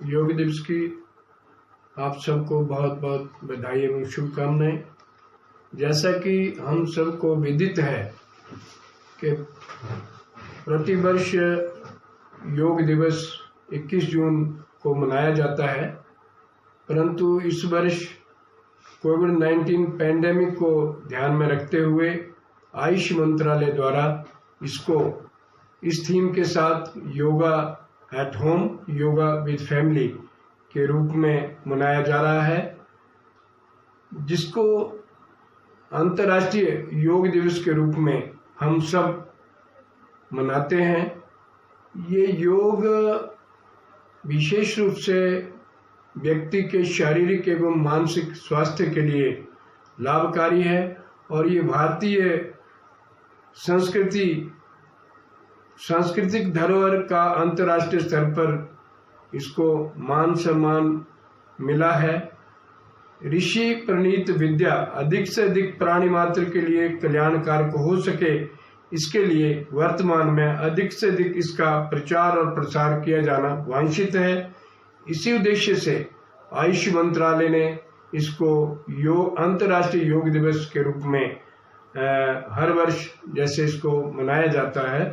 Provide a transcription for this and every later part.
योग दिवस की आप सबको बहुत बहुत बधाई एवं शुभकामनाएं। जैसा कि हम सबको विदित है कि प्रतिवर्ष योग दिवस 21 जून को मनाया जाता है, परंतु इस वर्ष कोविड-19 पैंडेमिक को ध्यान में रखते हुए आयुष मंत्रालय द्वारा इसको इस थीम के साथ yoga at home, yoga with family के रूप में मनाया जा रहा है, जिसको अंतर्राष्ट्रीय योग दिवस के रूप में हम सब मनाते हैं। ये योग विशेष रूप से व्यक्ति के शारीरिक एवं मानसिक स्वास्थ्य के लिए लाभकारी है और ये भारतीय सांस्कृतिक धरोहर का अंतर्राष्ट्रीय स्तर पर इसको मान सम्मान मिला है। ऋषि प्रणीत विद्या अधिक से अधिक प्राणी मात्र के लिए कल्याणकारक हो सके, इसके लिए वर्तमान में अधिक से अधिक इसका प्रचार और प्रसार किया जाना वांछित है। इसी उद्देश्य से आयुष मंत्रालय ने इसको अंतर्राष्ट्रीय योग दिवस के रूप में हर वर्ष जैसे इसको मनाया जाता है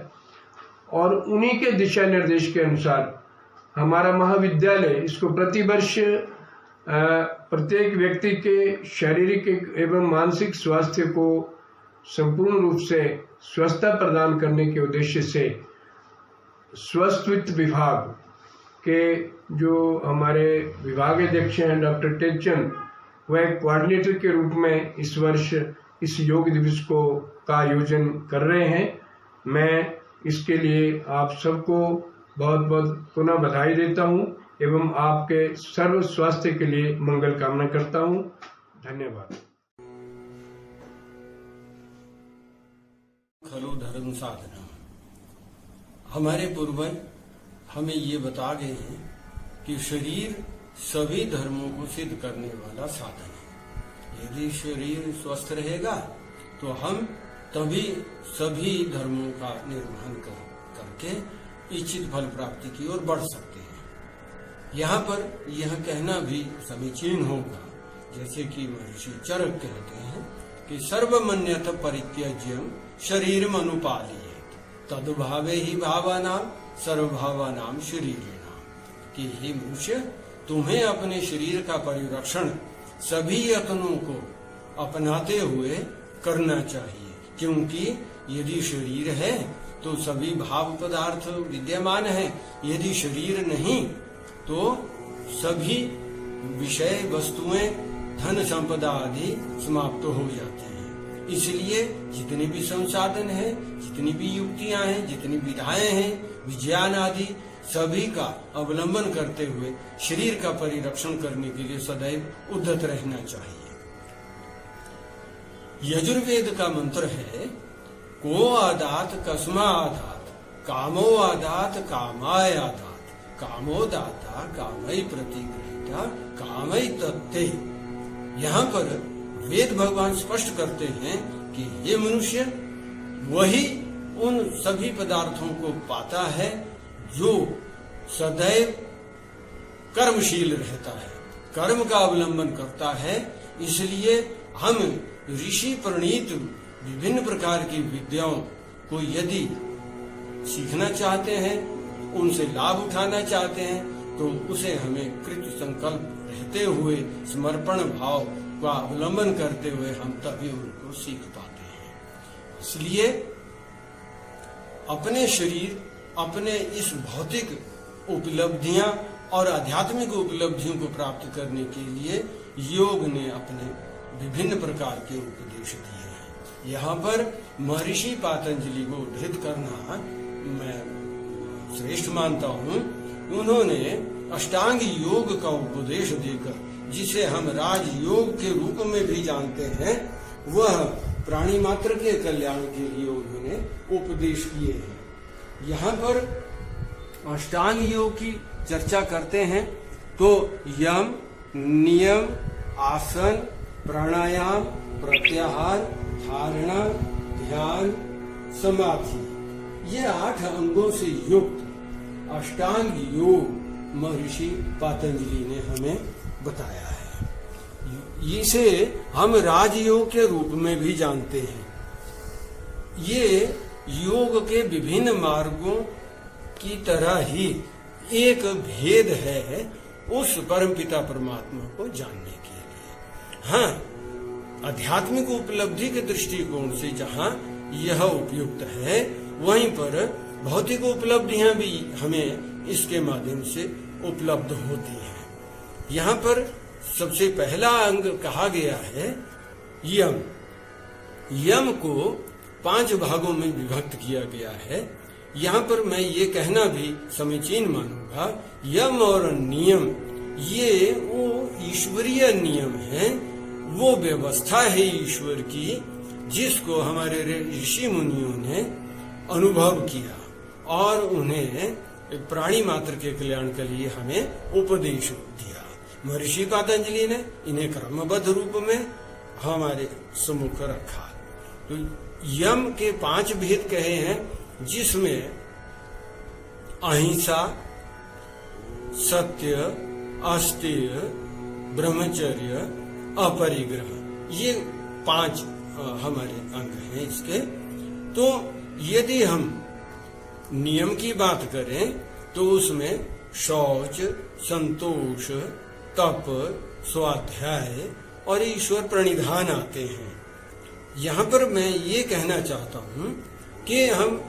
और उन्हीं के दिशा निर्देश के अनुसार हमारा महाविद्यालय इसको प्रतिवर्ष प्रत्येक व्यक्ति के शारीरिक एवं मानसिक स्वास्थ्य को संपूर्ण रूप से स्वस्थता प्रदान करने के उद्देश्य से स्वस्थ वित्त विभाग के जो हमारे विभागाध्यक्ष हैं डॉक्टर टेकचंद, वह कोऑर्डिनेटर के रूप में इस वर्ष इस योग दिवस का आयोजन कर रहे हैं। मैं इसके लिए आप सबको बहुत बहुत पुनः बधाई देता हूं एवं आपके सर्व स्वास्थ्य के लिए मंगल कामना करता हूं। धन्यवाद। खलु धर्म साधना, हमारे पूर्वज हमें ये बता गए हैं कि शरीर सभी धर्मों को सिद्ध करने वाला साधन है। यदि शरीर स्वस्थ रहेगा तो हम तभी सभी धर्मों का निर्वहन करके इच्छित फल प्राप्ति की ओर बढ़ सकते हैं। यहाँ पर यह कहना भी समीचीन होगा, जैसे कि महर्षि चरक कहते हैं कि सर्वमन्यत परित्यज्यम शरीरम अनुपालयेत तदभावे ही भावानाम सर्वभावानाम शरीरिणाम, कि हे मनुष्य, तुम्हें अपने शरीर का परिरक्षण सभी यत्नों को अपनाते हुए करना चाहिए, क्योंकि यदि शरीर है तो सभी भाव पदार्थ विद्यमान है। यदि शरीर नहीं तो सभी विषय वस्तुएं, धन संपदा आदि समाप्त हो जाते हैं। इसलिए जितने भी संसाधन हैं, जितनी भी युक्तियां हैं, जितनी विधाएं हैं, विज्ञान आदि सभी का अवलंबन करते हुए शरीर का परिरक्षण करने के लिए सदैव उद्यत रहना चाहिए। यजुर्वेद का मंत्र है, को आदात कस्मा आदात, कामो आदात कामाय आदात, कामो दाता कामय प्रतिगृहीता कामय तत्ते। यहाँ पर वेद भगवान स्पष्ट करते हैं कि ये मनुष्य वही उन सभी पदार्थों को पाता है जो सदैव कर्मशील रहता है, कर्म का अवलंबन करता है। इसलिए हम ऋषि प्रणीत विभिन्न प्रकार की विद्याओं को यदि सीखना चाहते हैं, उनसे लाभ उठाना चाहते हैं, तो उसे हमें कृत संकल्प रहते हुए समर्पण भाव का अवलंबन करते हुए हम तभी उनको सीख पाते हैं। इसलिए अपने शरीर, अपने इस भौतिक उपलब्धियां और आध्यात्मिक उपलब्धियों को प्राप्त करने के लिए योग ने अपने विभिन्न प्रकार के उपदेश दिए हैं। यहाँ पर महर्षि पातंजलि को उद्धृत करना मैं श्रेष्ठ मानता हूँ। उन्होंने अष्टांग योग का उपदेश देकर, जिसे हम राजयोग के रूप में भी जानते हैं, वह प्राणी मात्र के कल्याण के लिए उन्होंने उपदेश किए हैं। यहाँ पर अष्टांग योग की चर्चा करते हैं तो यम, नियम, आसन, प्राणायाम, प्रत्याहार, धारणा, ध्यान, समाधि, ये 8 अंगों से युक्त अष्टांग योग महर्षि पातंजलि ने हमें बताया है। इसे हम राजयोग के रूप में भी जानते हैं। ये योग के विभिन्न मार्गों की तरह ही एक भेद है उस परमपिता परमात्मा को जानने के लिए। हाँ, आध्यात्मिक उपलब्धि के दृष्टिकोण से जहाँ यह उपयुक्त है, वहीं पर भौतिक उपलब्धियां भी हमें इसके माध्यम से उपलब्ध होती हैं। यहाँ पर सबसे पहला अंग कहा गया है यम। यम को 5 भागों में विभक्त किया गया है। यहाँ पर मैं ये कहना भी समीचीन मानूंगा, यम और नियम ये वो ईश्वरीय नियम है, वो व्यवस्था है ईश्वर की, जिसको हमारे ऋषि मुनियों ने अनुभव किया और उन्हें प्राणी मात्र के कल्याण के लिए हमें उपदेश दिया। महर्षि पातंजलि ने इन्हें क्रमबद्ध रूप में हमारे सम्मुख रखा। तो यम के 5 भेद कहे हैं, जिसमें अहिंसा, सत्य, अस्तेय, ब्रह्मचर्य, अपरिग्रह, ये 5 हमारे अंग हैं इसके। तो यदि हम नियम की बात करें तो उसमें शौच, संतोष, तप, स्वाध्याय और ईश्वर प्रणिधान आते हैं। यहाँ पर मैं ये कहना चाहता हूँ कि हम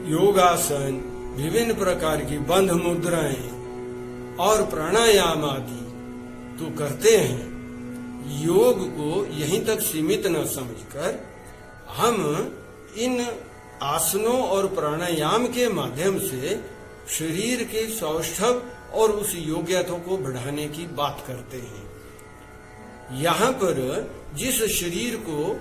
योगासन, विभिन्न प्रकार की बंध मुद्राएं और प्राणायाम आदि तो करते हैं। योग को यहीं तक सीमित न समझकर हम इन आसनों और प्राणायाम के माध्यम से शरीर के सौष्ठव और उस योग्यता को बढ़ाने की बात करते हैं। यहाँ पर जिस शरीर को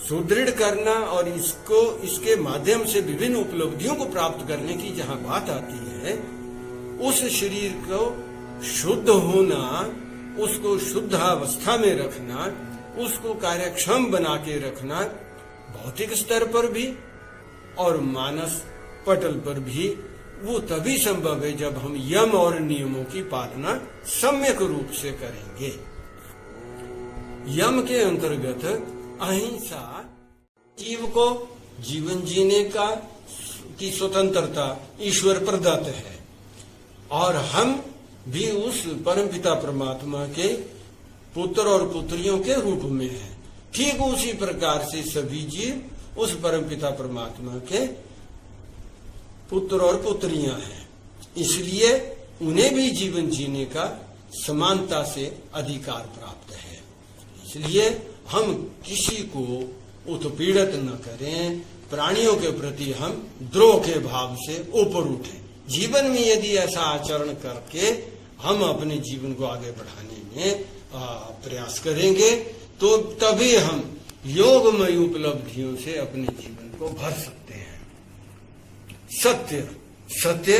सुदृढ़ करना और इसके माध्यम से विभिन्न उपलब्धियों को प्राप्त करने की जहाँ बात आती है, उस शरीर को शुद्ध होना, उसको शुद्ध अवस्था में रखना, उसको कार्यक्षम बना के रखना, भौतिक स्तर पर भी और मानस पटल पर भी वो तभी संभव है जब हम यम और नियमों की पालना सम्यक रूप से करेंगे। यम के अंतर्गत अहिंसा जीव को जीवन जीने की स्वतंत्रता ईश्वर प्रदत्त है और हम भी उस परमपिता परमात्मा के पुत्र और पुत्रियों के रूप में हैं। ठीक उसी प्रकार से सभी जीव उस परमपिता परमात्मा के पुत्र और पुत्रियां हैं, इसलिए उन्हें भी जीवन जीने का समानता से अधिकार प्राप्त है। इसलिए हम किसी को उत्पीड़ित न करें, प्राणियों के प्रति हम द्रोह के भाव से ऊपर उठें। जीवन में यदि ऐसा आचरण करके हम अपने जीवन को आगे बढ़ाने में प्रयास करेंगे तो तभी हम योगमय उपलब्धियों से अपने जीवन को भर सकते हैं। सत्य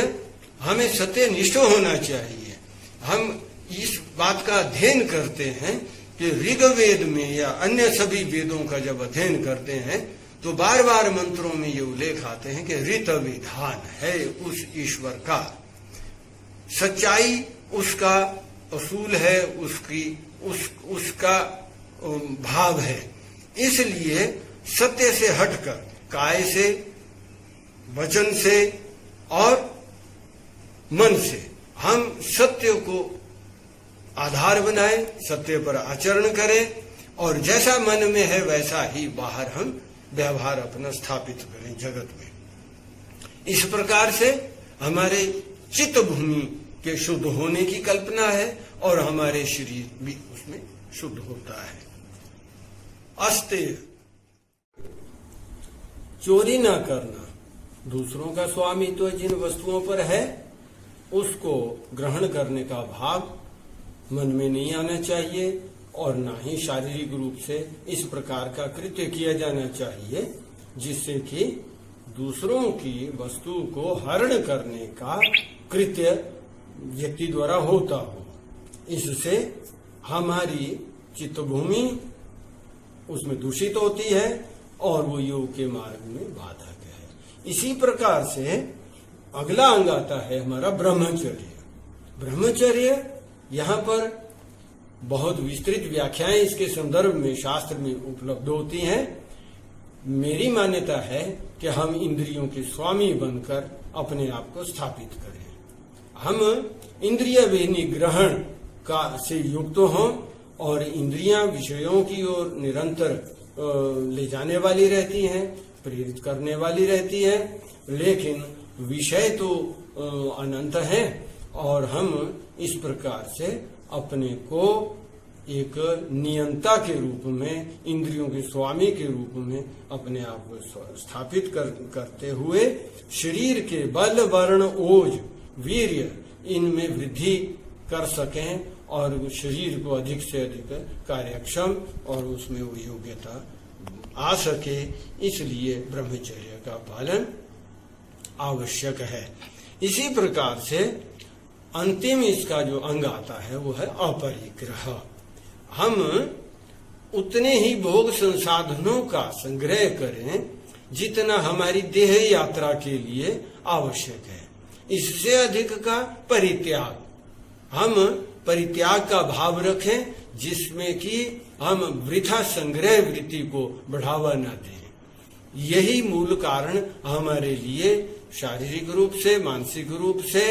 हमें सत्यनिष्ठ होना चाहिए। हम इस बात का अध्ययन करते हैं कि ऋग्वेद में या अन्य सभी वेदों का जब अध्ययन करते हैं तो बार बार मंत्रों में ये उल्लेख आते हैं कि ऋत विधान है उस ईश्वर का, सच्चाई उसका असूल है, उसका भाव है। इसलिए सत्य से हटकर काय से, वचन से और मन से हम सत्य को आधार बनाएं, सत्य पर आचरण करें और जैसा मन में है वैसा ही बाहर हम व्यवहार अपना स्थापित करें जगत में। इस प्रकार से हमारे चित्त भूमि के शुद्ध होने की कल्पना है और हमारे शरीर भी उसमें शुद्ध होता है। अस्तेय चोरी ना करना, दूसरों का स्वामित्व जिन वस्तुओं पर है उसको ग्रहण करने का भाव मन में नहीं आना चाहिए और ना ही शारीरिक रूप से इस प्रकार का कृत्य किया जाना चाहिए जिससे कि दूसरों की वस्तु को हरण करने का कृत्य व्यक्ति द्वारा होता हो। इससे हमारी चित्तभूमि उसमें दूषित होती है और वो योग के मार्ग में बाधक है। इसी प्रकार से अगला अंग आता है हमारा ब्रह्मचर्य। ब्रह्मचर्य यहाँ पर बहुत विस्तृत व्याख्याएं इसके संदर्भ में शास्त्र में उपलब्ध होती हैं। मेरी मान्यता है कि हम इंद्रियों के स्वामी बनकर अपने आप को स्थापित करें। हम इंद्रिय विनिग्रहण का से युक्त हों और इंद्रियां विषयों की ओर निरंतर ले जाने वाली रहती हैं, प्रेरित करने वाली रहती है, लेकिन विषय तो अनंत है और हम इस प्रकार से अपने को एक नियंता के रूप में, इंद्रियों के स्वामी के रूप में अपने आप को स्थापित करते हुए शरीर के बल, वर्ण, ओज, वीर्य इनमें वृद्धि कर सकें और शरीर को अधिक से अधिक कार्यक्षम और उसमें वो योग्यता आ सके, इसलिए ब्रह्मचर्य का पालन आवश्यक है। इसी प्रकार से अंतिम इसका जो अंग आता है वो है अपरिग्रह। हम उतने ही भोग संसाधनों का संग्रह करें जितना हमारी देह यात्रा के लिए आवश्यक है, इससे अधिक का परित्याग। हम परित्याग का भाव रखें जिसमें कि हम वृथा संग्रह वृत्ति को बढ़ावा न दें। यही मूल कारण हमारे लिए शारीरिक रूप से, मानसिक रूप से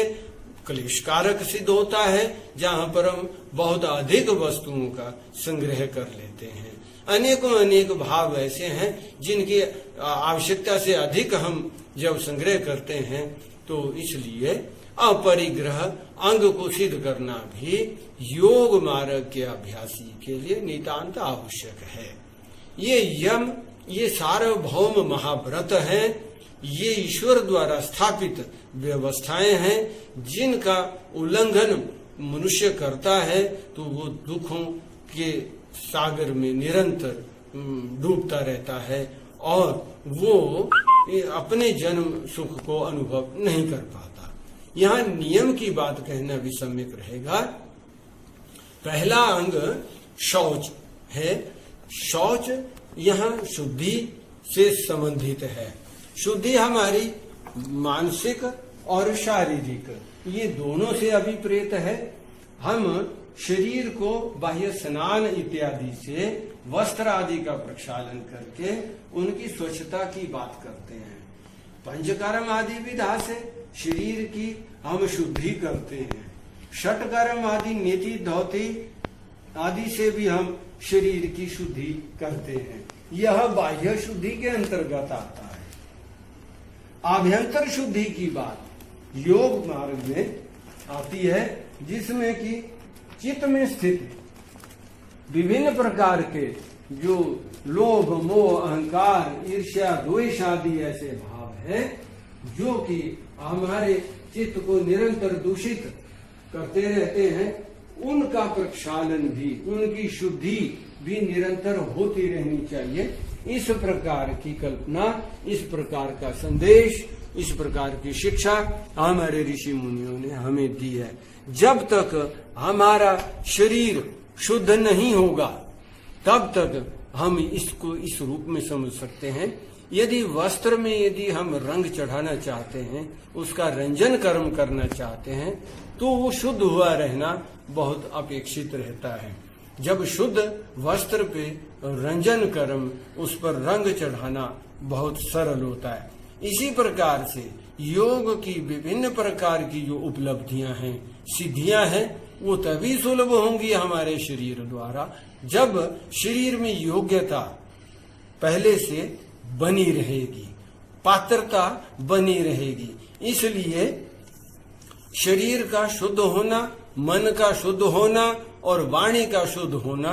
क्लेशकारक सिद्ध होता है, जहां पर हम बहुत अधिक वस्तुओं का संग्रह कर लेते हैं। अनेकों अनेक भाव ऐसे हैं जिनकी आवश्यकता से अधिक हम जब संग्रह करते हैं, तो इसलिए अपरिग्रह अंग को सिद्ध करना भी योग मार्ग के अभ्यासी के लिए नितांत आवश्यक है। ये यम, ये सार्वभौम महाव्रत है, ये ईश्वर द्वारा स्थापित व्यवस्थाएं हैं जिनका उल्लंघन मनुष्य करता है तो वो दुखों के सागर में निरंतर डूबता रहता है और वो अपने जन्म सुख को अनुभव नहीं कर पाता। यहाँ नियम की बात कहना भी सम्यक रहेगा। पहला अंग शौच है। शौच यहाँ शुद्धि से संबंधित है। शुद्धि हमारी मानसिक और शारीरिक, ये दोनों से अभिप्रेत है। हम शरीर को बाह्य स्नान इत्यादि से वस्त्र आदि का प्रक्षालन करके उनकी स्वच्छता की बात करते हैं। पंचकर्म आदि विधा से शरीर की हम शुद्धि करते हैं। षटकर्म आदि नीति धोती आदि से भी हम शरीर की शुद्धि करते हैं। यह बाह्य शुद्धि के अंतर्गत आता है। आभ्यंतर शुद्धि की बात योग मार्ग में आती है, जिसमें कि चित्त में स्थित विभिन्न प्रकार के जो लोभ, मोह, अहंकार, ईर्ष्या, द्वेष आदि ऐसे भाव है जो कि हमारे चित्त को निरंतर दूषित करते रहते हैं, उनका प्रक्षालन भी, उनकी शुद्धि भी निरंतर होती रहनी चाहिए। इस प्रकार की कल्पना, इस प्रकार का संदेश, इस प्रकार की शिक्षा हमारे ऋषि मुनियों ने हमें दी है। जब तक हमारा शरीर शुद्ध नहीं होगा तब तक हम इसको इस रूप में समझ सकते हैं। यदि वस्त्र में यदि हम रंग चढ़ाना चाहते हैं, उसका रंजन कर्म करना चाहते हैं, तो वो शुद्ध हुआ रहना बहुत अपेक्षित रहता है। जब शुद्ध वस्त्र पे रंजन कर्म, उस पर रंग चढ़ाना बहुत सरल होता है। इसी प्रकार से योग की विभिन्न प्रकार की जो उपलब्धियां हैं, सिद्धियां हैं, वो तभी सुलभ होंगी हमारे शरीर द्वारा जब शरीर में योग्यता पहले से बनी रहेगी, पात्रता बनी रहेगी। इसलिए शरीर का शुद्ध होना, मन का शुद्ध होना और वाणी का शुद्ध होना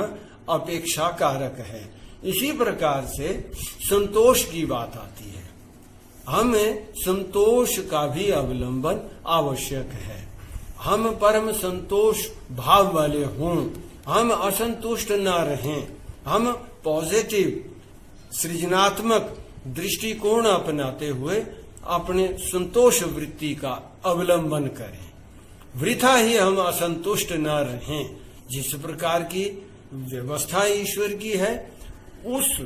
अपेक्षा कारक है। इसी प्रकार से संतोष की बात आती है। हमें संतोष का भी अवलंबन आवश्यक है। हम परम संतोष भाव वाले हों, हम असंतुष्ट न रहें, हम पॉजिटिव सृजनात्मक दृष्टिकोण अपनाते हुए अपने संतोष वृत्ति का अवलंबन करें। वृथा ही हम असंतुष्ट न रहें। जिस प्रकार की व्यवस्था ईश्वर की है, उस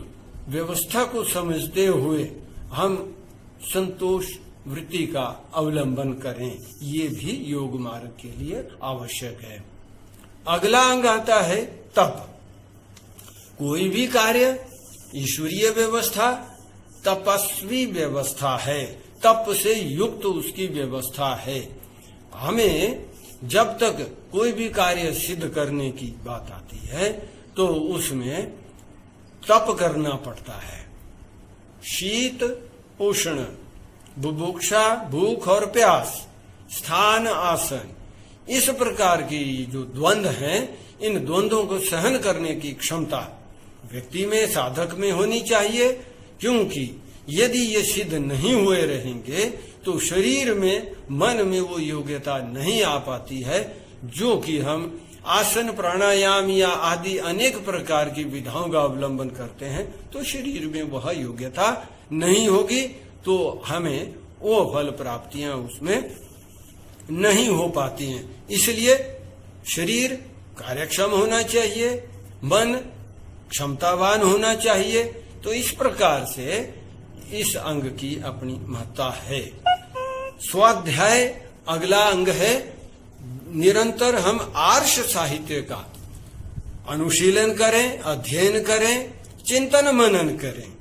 व्यवस्था को समझते हुए हम संतोष वृत्ति का अवलंबन करें। ये भी योग मार्ग के लिए आवश्यक है। अगला अंग आता है तप। कोई भी कार्य ईश्वरीय व्यवस्था तपस्वी व्यवस्था है, तप से युक्त उसकी व्यवस्था है। हमें जब तक कोई भी कार्य सिद्ध करने की बात आती है तो उसमें तप करना पड़ता है। शीत उष्ण, बुभुक्षा भूख और प्यास, स्थान आसन, इस प्रकार की जो द्वंद्व हैं, इन द्वंद्वों को सहन करने की क्षमता व्यक्ति में, साधक में होनी चाहिए। क्योंकि यदि ये सिद्ध नहीं हुए रहेंगे तो शरीर में, मन में वो योग्यता नहीं आ पाती है जो कि हम आसन प्राणायाम या आदि अनेक प्रकार की विधाओं का अवलंबन करते हैं, तो शरीर में वह योग्यता नहीं होगी, तो हमें वो फल प्राप्तियां उसमें नहीं हो पाती हैं। इसलिए शरीर कार्यक्षम होना चाहिए, मन क्षमतावान होना चाहिए। तो इस प्रकार से इस अंग की अपनी महत्ता है। स्वाध्याय अगला अंग है। निरंतर हम आर्ष साहित्य का अनुशीलन करें, अध्ययन करें, चिंतन मनन करें।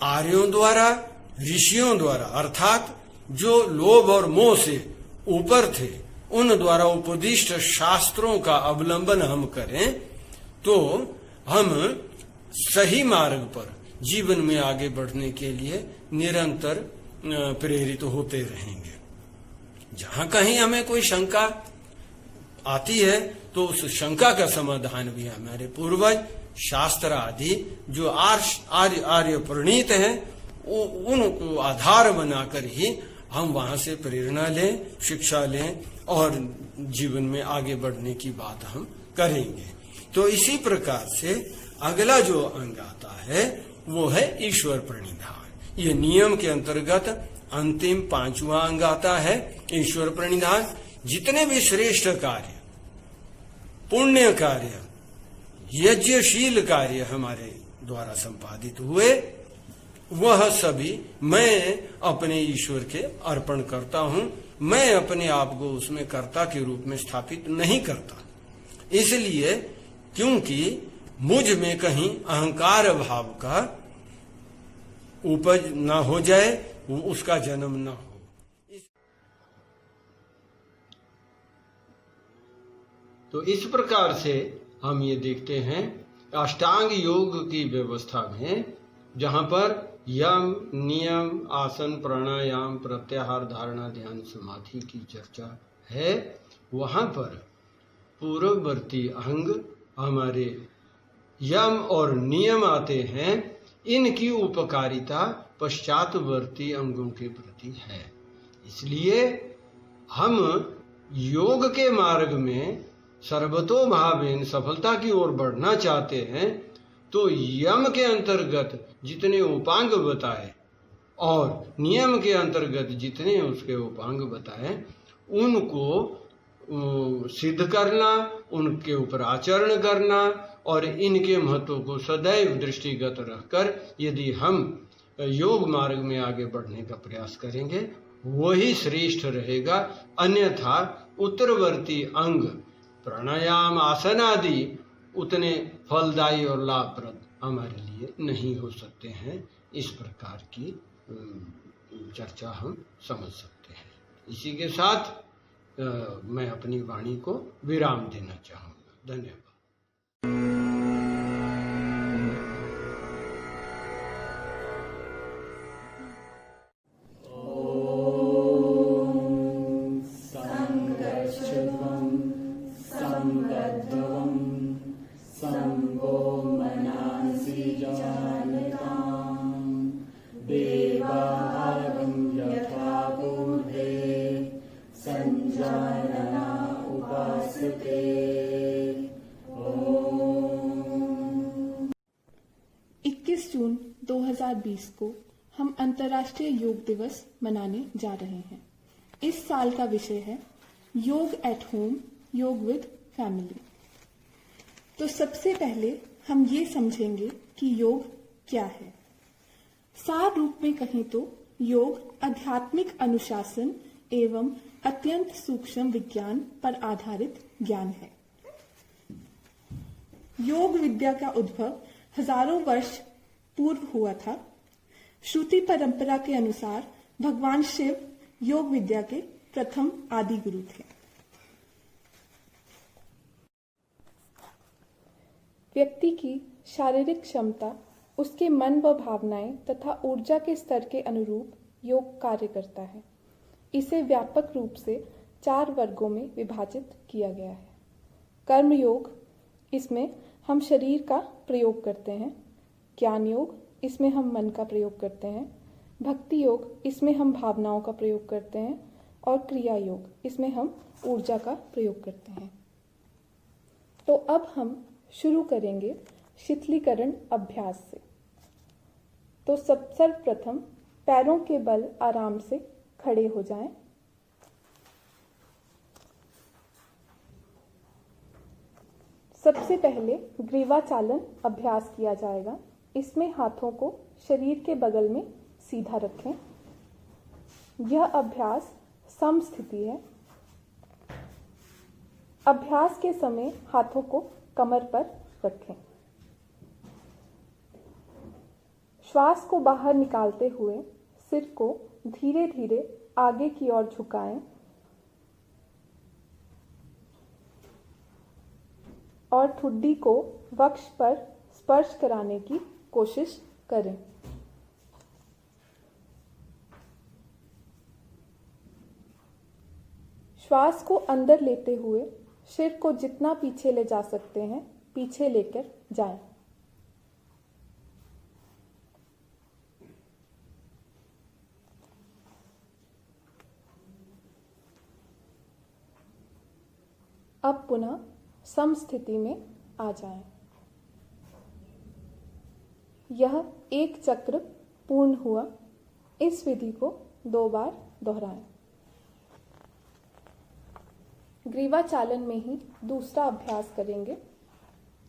आर्यों द्वारा, ऋषियों द्वारा, अर्थात जो लोभ और मोह से ऊपर थे, उन द्वारा उपदिष्ट शास्त्रों का अवलंबन हम करें तो हम सही मार्ग पर जीवन में आगे बढ़ने के लिए निरंतर प्रेरित होते रहेंगे। जहां कहीं हमें कोई शंका आती है तो उस शंका का समाधान भी हमारे पूर्वज शास्त्र आदि जो आर्य प्रणीत हैं उनको आधार बनाकर ही हम वहां से प्रेरणा लें, शिक्षा लें और जीवन में आगे बढ़ने की बात हम करेंगे। तो इसी प्रकार से अगला जो अंग आता है वो है ईश्वर प्रणिधान। ये नियम के अंतर्गत अंतिम 5वां अंग आता है, ईश्वर प्रणिधान। जितने भी श्रेष्ठ कार्य, पुण्य कार्य, यज्ञशील कार्य हमारे द्वारा संपादित हुए, वह सभी मैं अपने ईश्वर के अर्पण करता हूं। मैं अपने आप को उसमें कर्ता के रूप में स्थापित नहीं करता, इसलिए क्योंकि मुझ में कहीं अहंकार भाव का उपज न हो जाए, उसका जन्म न हो। तो इस प्रकार से हम ये देखते हैं अष्टांग योग की व्यवस्था में, जहां पर यम, नियम, आसन, प्राणायाम, प्रत्याहार, धारणा, ध्यान, समाधि की चर्चा है, वहां पर पूर्ववर्ती अंग हमारे यम और नियम आते हैं। इनकी उपकारिता पश्चातवर्ती अंगों के प्रति है। इसलिए हम योग के मार्ग में सर्वतोभावेन सफलता की ओर बढ़ना चाहते हैं तो यम के अंतर्गत जितने उपांग बताए और नियम के अंतर्गत जितने उसके उपांग बताए उनको सिद्ध करना, उनके ऊपर आचरण करना और इनके महत्व को सदैव दृष्टिगत रखकर यदि हम योग मार्ग में आगे बढ़ने का प्रयास करेंगे वही श्रेष्ठ रहेगा। अन्यथा उत्तरवर्ती अंग प्राणायाम, आसन आदि उतने फलदायी और लाभप्रद हमारे लिए नहीं हो सकते हैं। इस प्रकार की चर्चा हम समझ सकते हैं। इसी के साथ मैं अपनी वाणी को विराम देना चाहूँगा। धन्यवाद। जून 2020 को हम अंतर्राष्ट्रीय योग दिवस मनाने जा रहे हैं। इस साल का विषय है योग एट होम, योग विद फैमिली। तो सबसे पहले हम ये समझेंगे कि योग क्या है। सार रूप में कहें तो योग आध्यात्मिक अनुशासन एवं अत्यंत सूक्ष्म विज्ञान पर आधारित ज्ञान है। योग विद्या का उद्भव हजारों वर्ष पूर्व हुआ था। श्रुति परंपरा के अनुसार भगवान शिव योग विद्या के प्रथम आदि गुरु थे। व्यक्ति की शारीरिक क्षमता, उसके मन व भावनाएं तथा ऊर्जा के स्तर के अनुरूप योग कार्य करता है। इसे व्यापक रूप से 4 वर्गों में विभाजित किया गया है। कर्म योग, इसमें हम शरीर का प्रयोग करते हैं। ज्ञान योग, इसमें हम मन का प्रयोग करते हैं। भक्ति योग, इसमें हम भावनाओं का प्रयोग करते हैं। और क्रिया योग, इसमें हम ऊर्जा का प्रयोग करते हैं। तो अब हम शुरू करेंगे शिथिलीकरण अभ्यास से। तो सर्वप्रथम पैरों के बल आराम से खड़े हो जाएं। सबसे पहले ग्रीवा चालन अभ्यास किया जाएगा। इसमें हाथों को शरीर के बगल में सीधा रखें। यह अभ्यास समस्थिति है। अभ्यास के समय हाथों को कमर पर रखें। श्वास को बाहर निकालते हुए सिर को धीरे धीरे आगे की ओर झुकाएं और ठुड्डी को वक्ष पर स्पर्श कराने की कोशिश करें। श्वास को अंदर लेते हुए सिर को जितना पीछे ले जा सकते हैं पीछे लेकर जाएं। अब पुनः समस्थिति में आ जाएं। यह एक चक्र पूर्ण हुआ। इस विधि को 2 बार दोहराएं। ग्रीवा चालन में ही दूसरा अभ्यास करेंगे।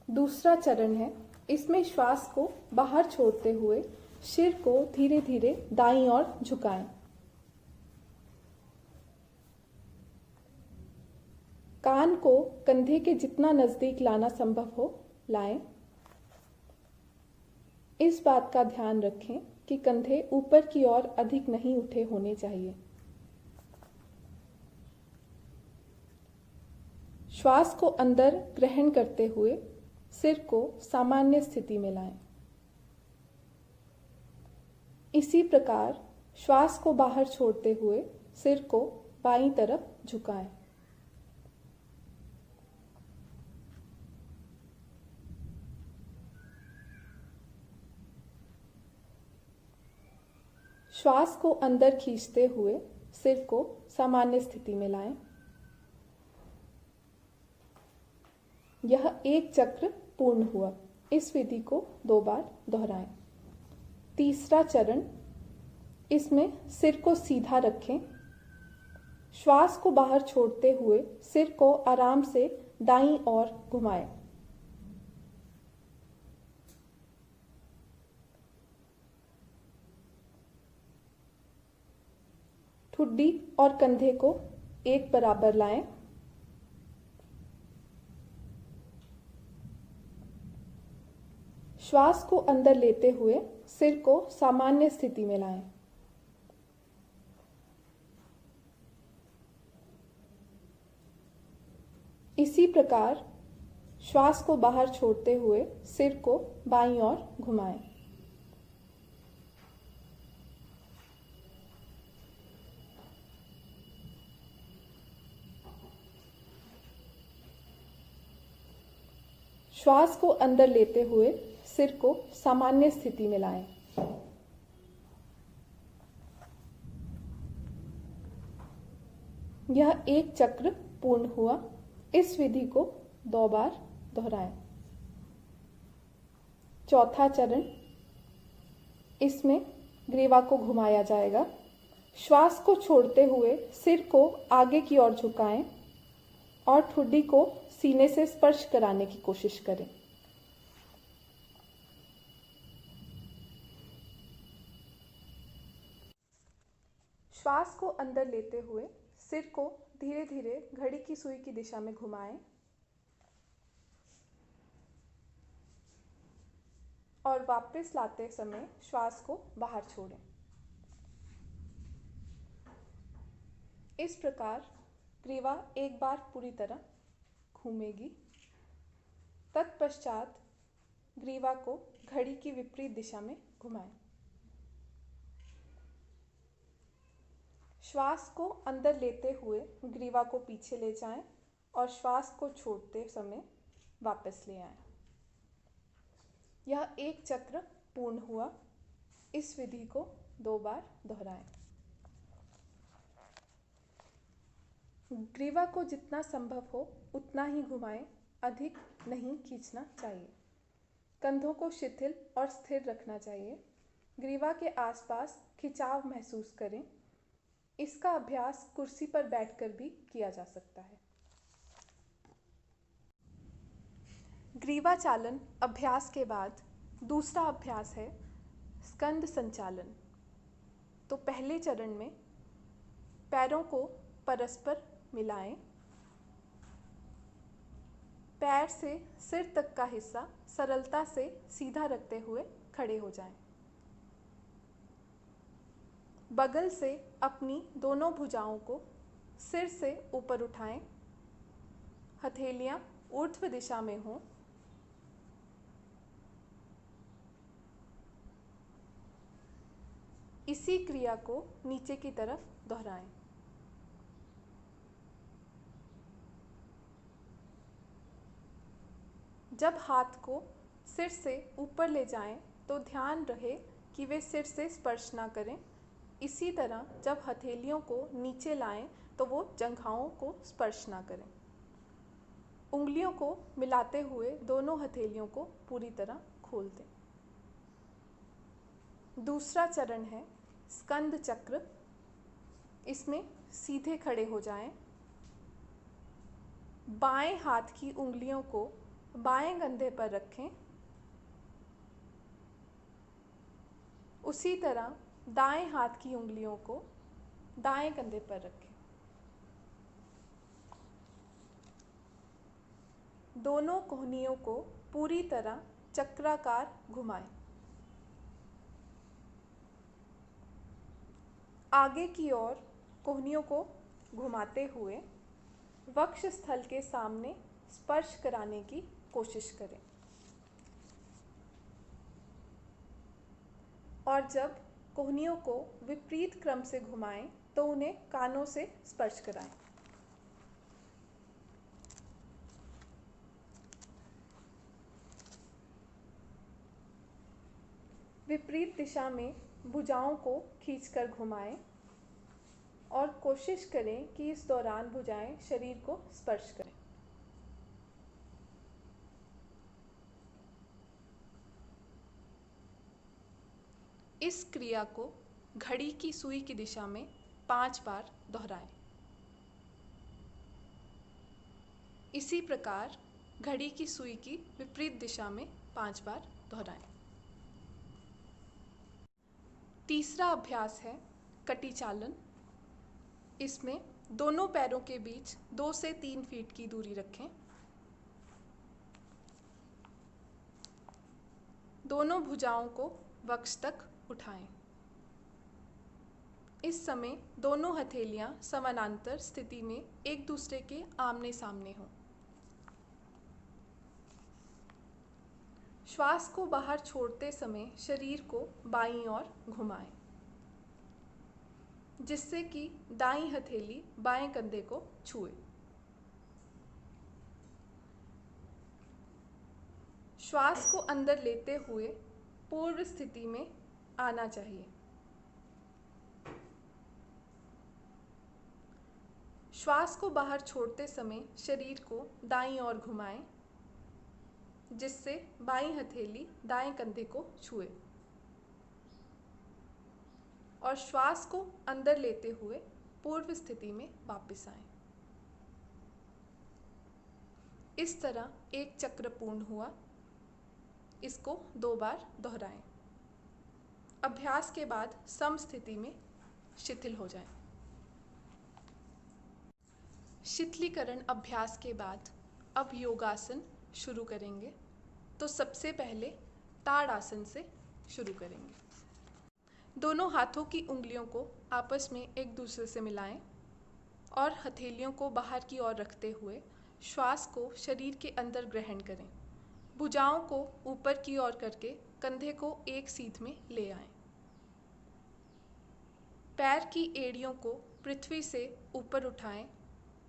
दूसरा चरण है, इसमें श्वास को बाहर छोड़ते हुए सिर को धीरे धीरे दाईं ओर झुकाएं। कान को कंधे के जितना नजदीक लाना संभव हो लाएं। इस बात का ध्यान रखें कि कंधे ऊपर की ओर अधिक नहीं उठे होने चाहिए। श्वास को अंदर ग्रहण करते हुए सिर को सामान्य स्थिति में लाएं। इसी प्रकार श्वास को बाहर छोड़ते हुए सिर को बाईं तरफ झुकाएं। श्वास को अंदर खींचते हुए सिर को सामान्य स्थिति में लाएं। यह एक चक्र पूर्ण हुआ। इस विधि को 2 बार दोहराएं। तीसरा चरण, इसमें सिर को सीधा रखें। श्वास को बाहर छोड़ते हुए सिर को आराम से दाईं ओर घुमाएं। ठुड्डी और कंधे को एक बराबर लाएं। श्वास को अंदर लेते हुए सिर को सामान्य स्थिति में लाएं। इसी प्रकार श्वास को बाहर छोड़ते हुए सिर को बाईं ओर घुमाएं। श्वास को अंदर लेते हुए सिर को सामान्य स्थिति में लाएं। यह एक चक्र पूर्ण हुआ। इस विधि को 2 बार दोहराएं। चौथा चरण, इसमें ग्रीवा को घुमाया जाएगा। श्वास को छोड़ते हुए सिर को आगे की ओर झुकाएं और ठुड्डी को सीने से स्पर्श कराने की कोशिश करें। श्वास को अंदर लेते हुए सिर को धीरे धीरे घड़ी की सुई की दिशा में घुमाएं और वापस लाते समय श्वास को बाहर छोड़ें। इस प्रकार ग्रीवा एक बार पूरी तरह घूमेगी। तत्पश्चात ग्रीवा को घड़ी की विपरीत दिशा में घुमाएं। श्वास को अंदर लेते हुए ग्रीवा को पीछे ले जाएं और श्वास को छोड़ते समय वापस ले आएं। यह एक चक्र पूर्ण हुआ। इस विधि को 2 बार दोहराएं। ग्रीवा को जितना संभव हो उतना ही घुमाएं, अधिक नहीं खींचना चाहिए। कंधों को शिथिल और स्थिर रखना चाहिए। ग्रीवा के आसपास खिंचाव महसूस करें। इसका अभ्यास कुर्सी पर बैठकर भी किया जा सकता है। ग्रीवा चालन अभ्यास के बाद दूसरा अभ्यास है स्कंद संचालन। तो पहले चरण में पैरों को परस्पर मिलाएं। पैर से सिर तक का हिस्सा सरलता से सीधा रखते हुए खड़े हो जाएं। बगल से अपनी दोनों भुजाओं को सिर से ऊपर उठाएं। हथेलियां ऊर्ध्व दिशा में हों। इसी क्रिया को नीचे की तरफ दोहराएं। जब हाथ को सिर से ऊपर ले जाएं तो ध्यान रहे कि वे सिर से स्पर्श ना करें। इसी तरह जब हथेलियों को नीचे लाएं तो वो जंघाओं को स्पर्श ना करें। उंगलियों को मिलाते हुए दोनों हथेलियों को पूरी तरह खोल दें। दूसरा चरण है स्कंद चक्र। इसमें सीधे खड़े हो जाएं। बाएं हाथ की उंगलियों को बाएं कंधे पर रखें। उसी तरह दाएं हाथ की उंगलियों को दाएं कंधे पर रखें। दोनों कोहनियों को पूरी तरह चक्राकार घुमाएं। आगे की ओर कोहनियों को घुमाते हुए वक्ष स्थल के सामने स्पर्श कराने की कोशिश करें। और जब कोहनियों को विपरीत क्रम से घुमाएं तो उन्हें कानों से स्पर्श कराएं। विपरीत दिशा में भुजाओं को खींचकर घुमाएं और कोशिश करें कि इस दौरान भुजाएं शरीर को स्पर्श करें। इस क्रिया को घड़ी की सुई की दिशा में 5 बार दोहराएं। इसी प्रकार घड़ी की सुई की विपरीत दिशा में 5 बार दोहराएं। तीसरा अभ्यास है कटी चालन। इसमें दोनों पैरों के बीच 2 से 3 फीट की दूरी रखें। दोनों भुजाओं को वक्ष तक उठाएं। इस समय दोनों हथेलियां समानांतर स्थिति में एक दूसरे के आमने सामने हों। श्वास को बाहर छोड़ते समय शरीर को बाईं ओर घुमाएं, जिससे कि दाईं हथेली बाएं कंधे को छुए। श्वास को अंदर लेते हुए पूर्व स्थिति में आना चाहिए। श्वास को बाहर छोड़ते समय शरीर को दाईं ओर घुमाएं, जिससे बाईं हथेली दाएं कंधे को छुए। और श्वास को अंदर लेते हुए पूर्व स्थिति में वापस आएं। इस तरह एक चक्र पूर्ण हुआ। इसको 2 बार दोहराएं। अभ्यास के बाद सम स्थिति में शिथिल हो जाएं। शिथिलीकरण अभ्यास के बाद अब योगासन शुरू करेंगे। तो सबसे पहले ताड़ासन से शुरू करेंगे। दोनों हाथों की उंगलियों को आपस में एक दूसरे से मिलाएं और हथेलियों को बाहर की ओर रखते हुए श्वास को शरीर के अंदर ग्रहण करें। भुजाओं को ऊपर की ओर करके कंधे को एक सीध में ले आएं। पैर की एड़ियों को पृथ्वी से ऊपर उठाएं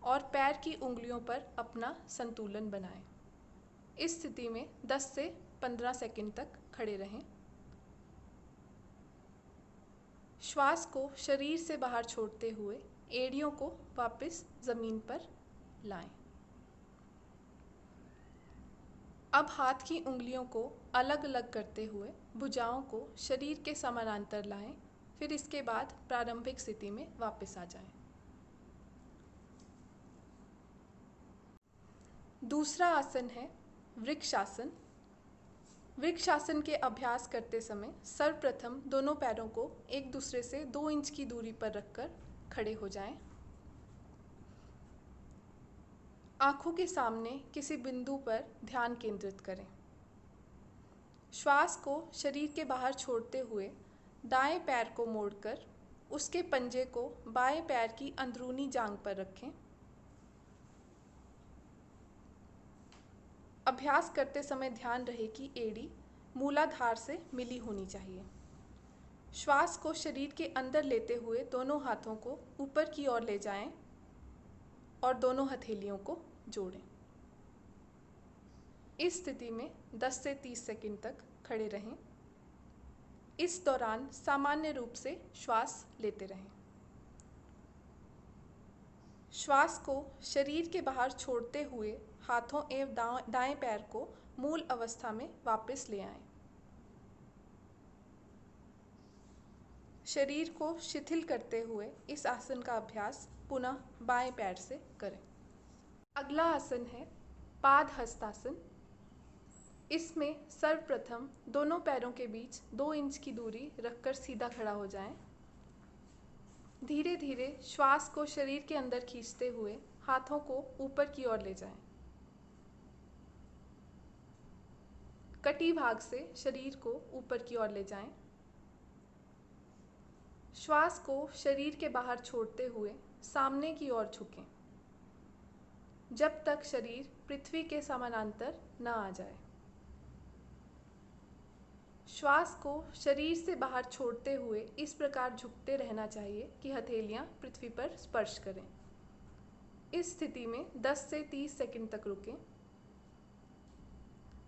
और पैर की उंगलियों पर अपना संतुलन बनाएं। इस स्थिति में 10 से 15 सेकंड तक खड़े रहें। श्वास को शरीर से बाहर छोड़ते हुए एड़ियों को वापस जमीन पर लाएं। अब हाथ की उंगलियों को अलग अलग करते हुए भुजाओं को शरीर के समानांतर लाएं। फिर इसके बाद प्रारंभिक स्थिति में वापस आ जाएं। दूसरा आसन है वृक्षासन। वृक्षासन के अभ्यास करते समय सर्वप्रथम दोनों पैरों को एक दूसरे से 2 इंच की दूरी पर रखकर खड़े हो जाएं। आंखों के सामने किसी बिंदु पर ध्यान केंद्रित करें। श्वास को शरीर के बाहर छोड़ते हुए दाएं पैर को मोड़कर उसके पंजे को बाएं पैर की अंदरूनी जांघ पर रखें। अभ्यास करते समय ध्यान रहे कि एड़ी मूलाधार से मिली होनी चाहिए। श्वास को शरीर के अंदर लेते हुए दोनों हाथों को ऊपर की ओर ले जाएं और दोनों हथेलियों को जोड़ें। इस स्थिति में 10 से 30 सेकंड तक खड़े रहें। इस दौरान सामान्य रूप से श्वास लेते रहें। श्वास को शरीर के बाहर छोड़ते हुए हाथों एवं दाएं पैर को मूल अवस्था में वापस ले आएं। शरीर को शिथिल करते हुए इस आसन का अभ्यास पुनः बाएं पैर से करें। अगला आसन है पादहस्तासन। इसमें सर्वप्रथम दोनों पैरों के बीच 2 इंच की दूरी रखकर सीधा खड़ा हो जाएं। धीरे धीरे श्वास को शरीर के अंदर खींचते हुए हाथों को ऊपर की ओर ले जाएं। कटी भाग से शरीर को ऊपर की ओर ले जाएं। श्वास को शरीर के बाहर छोड़ते हुए सामने की ओर झुकें जब तक शरीर पृथ्वी के समानांतर न आ जाए। श्वास को शरीर से बाहर छोड़ते हुए इस प्रकार झुकते रहना चाहिए कि हथेलियां पृथ्वी पर स्पर्श करें। इस स्थिति में 10 से 30 सेकंड तक रुकें।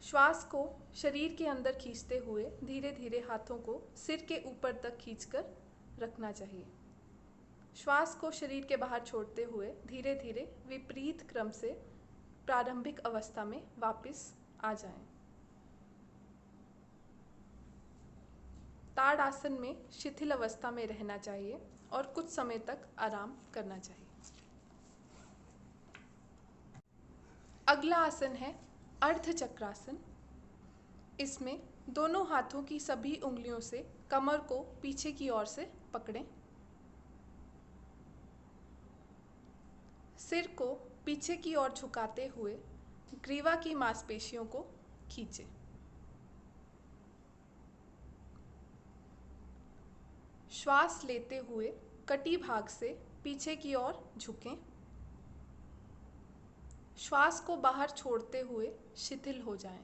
श्वास को शरीर के अंदर खींचते हुए धीरे धीरे हाथों को सिर के ऊपर तक खींचकर रखना चाहिए। श्वास को शरीर के बाहर छोड़ते हुए धीरे धीरे विपरीत क्रम से प्रारंभिक अवस्था में वापस आ जाएं। ताड़ासन में शिथिल अवस्था में रहना चाहिए और कुछ समय तक आराम करना चाहिए। अगला आसन है अर्धचक्रासन। इसमें दोनों हाथों की सभी उंगलियों से कमर को पीछे की ओर से पकड़ें। सिर को पीछे की ओर झुकाते हुए ग्रीवा की मांसपेशियों को खींचें। श्वास लेते हुए कटी भाग से पीछे की ओर झुकें। श्वास को बाहर छोड़ते हुए शिथिल हो जाएं।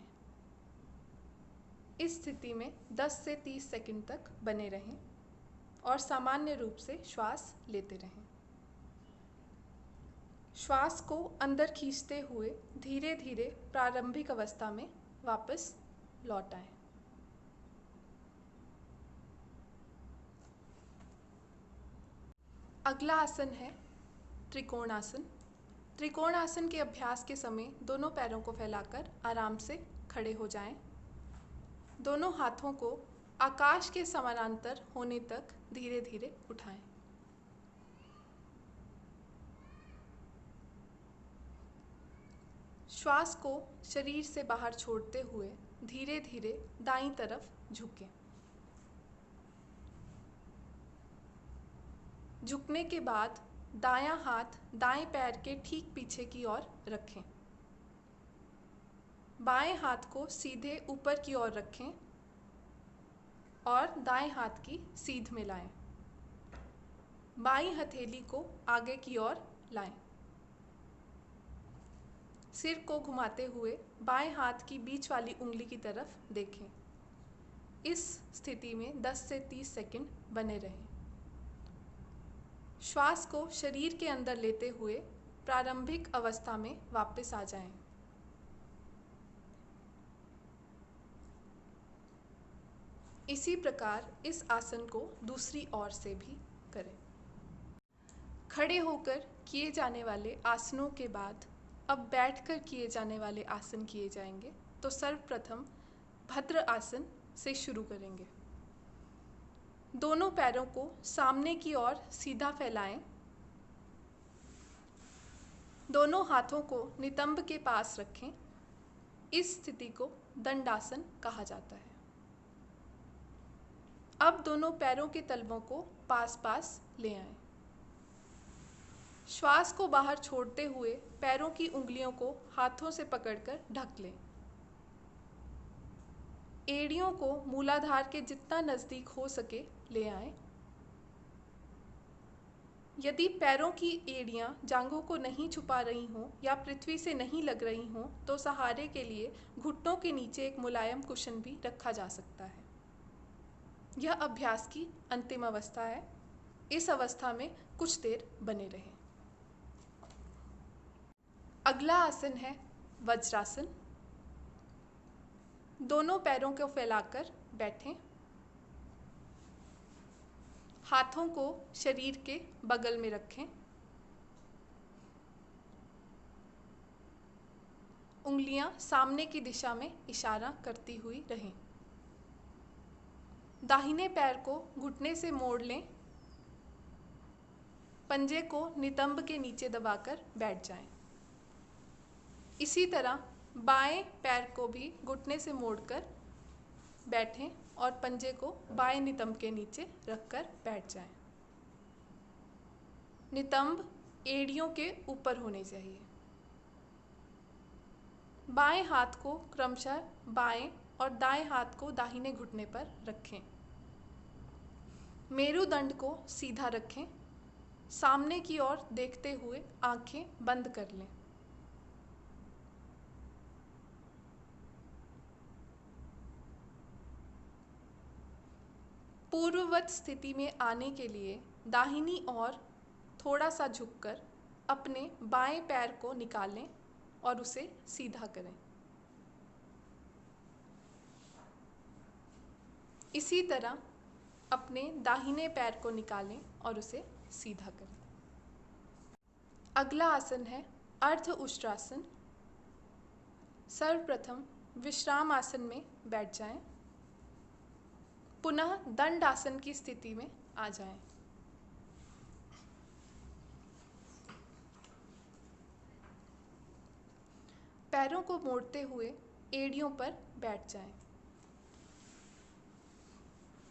इस स्थिति में 10 से 30 सेकंड तक बने रहें और सामान्य रूप से श्वास लेते रहें। श्वास को अंदर खींचते हुए धीरे धीरे प्रारंभिक अवस्था में वापस लौट आएं। अगला आसन है त्रिकोणासन। त्रिकोणासन के अभ्यास के समय दोनों पैरों को फैलाकर आराम से खड़े हो जाएं। दोनों हाथों को आकाश के समानांतर होने तक धीरे धीरे उठाएं। श्वास को शरीर से बाहर छोड़ते हुए धीरे धीरे दाईं तरफ झुकें। झुकने के बाद दायां हाथ दाएं पैर के ठीक पीछे की ओर रखें। बाएं हाथ को सीधे ऊपर की ओर रखें और दाएं हाथ की सीध में लाएं। बाईं हथेली को आगे की ओर लाएं। सिर को घुमाते हुए बाएं हाथ की बीच वाली उंगली की तरफ देखें। इस स्थिति में 10 से 30 सेकंड बने रहें। श्वास को शरीर के अंदर लेते हुए प्रारंभिक अवस्था में वापस आ जाएं। इसी प्रकार इस आसन को दूसरी ओर से भी करें। खड़े होकर किए जाने वाले आसनों के बाद अब बैठकर किए जाने वाले आसन किए जाएंगे। तो सर्वप्रथम भद्र आसन से शुरू करेंगे। दोनों पैरों को सामने की ओर सीधा फैलाएं। दोनों हाथों को नितंब के पास रखें। इस स्थिति को दंडासन कहा जाता है। अब दोनों पैरों के तलवों को पास पास ले आएं। श्वास को बाहर छोड़ते हुए पैरों की उंगलियों को हाथों से पकड़कर ढक लें। एड़ियों को मूलाधार के जितना नजदीक हो सके ले आएं। यदि पैरों की एड़ियां जांघों को नहीं छुपा रही हों या पृथ्वी से नहीं लग रही हों तो सहारे के लिए घुटनों के नीचे एक मुलायम कुशन भी रखा जा सकता है। यह अभ्यास की अंतिम अवस्था है। इस अवस्था में कुछ देर बने रहें। अगला आसन है वज्रासन। दोनों पैरों को फैलाकर बैठें। हाथों को शरीर के बगल में रखें। उंगलियां सामने की दिशा में इशारा करती हुई रहें। दाहिने पैर को घुटने से मोड़ लें। पंजे को नितंब के नीचे दबाकर बैठ जाएं। इसी तरह बाएं पैर को भी घुटने से मोड़कर बैठें और पंजे को बाएं नितंब के नीचे रखकर बैठ जाएं। नितंब एड़ियों के ऊपर होने चाहिए। बाएं हाथ को क्रमशः बाएं और दाएं हाथ को दाहिने घुटने पर रखें। मेरुदंड को सीधा रखें। सामने की ओर देखते हुए आंखें बंद कर लें। पूर्ववत स्थिति में आने के लिए दाहिनी ओर थोड़ा सा झुककर अपने बाएं पैर को निकालें और उसे सीधा करें। इसी तरह अपने दाहिने पैर को निकालें और उसे सीधा करें। अगला आसन है अर्ध उष्ट्रासन। सर्वप्रथम विश्राम आसन में बैठ जाएं। पुनः दंड आसन की स्थिति में आ जाएं। पैरों को मोड़ते हुए एड़ियों पर बैठ जाएं।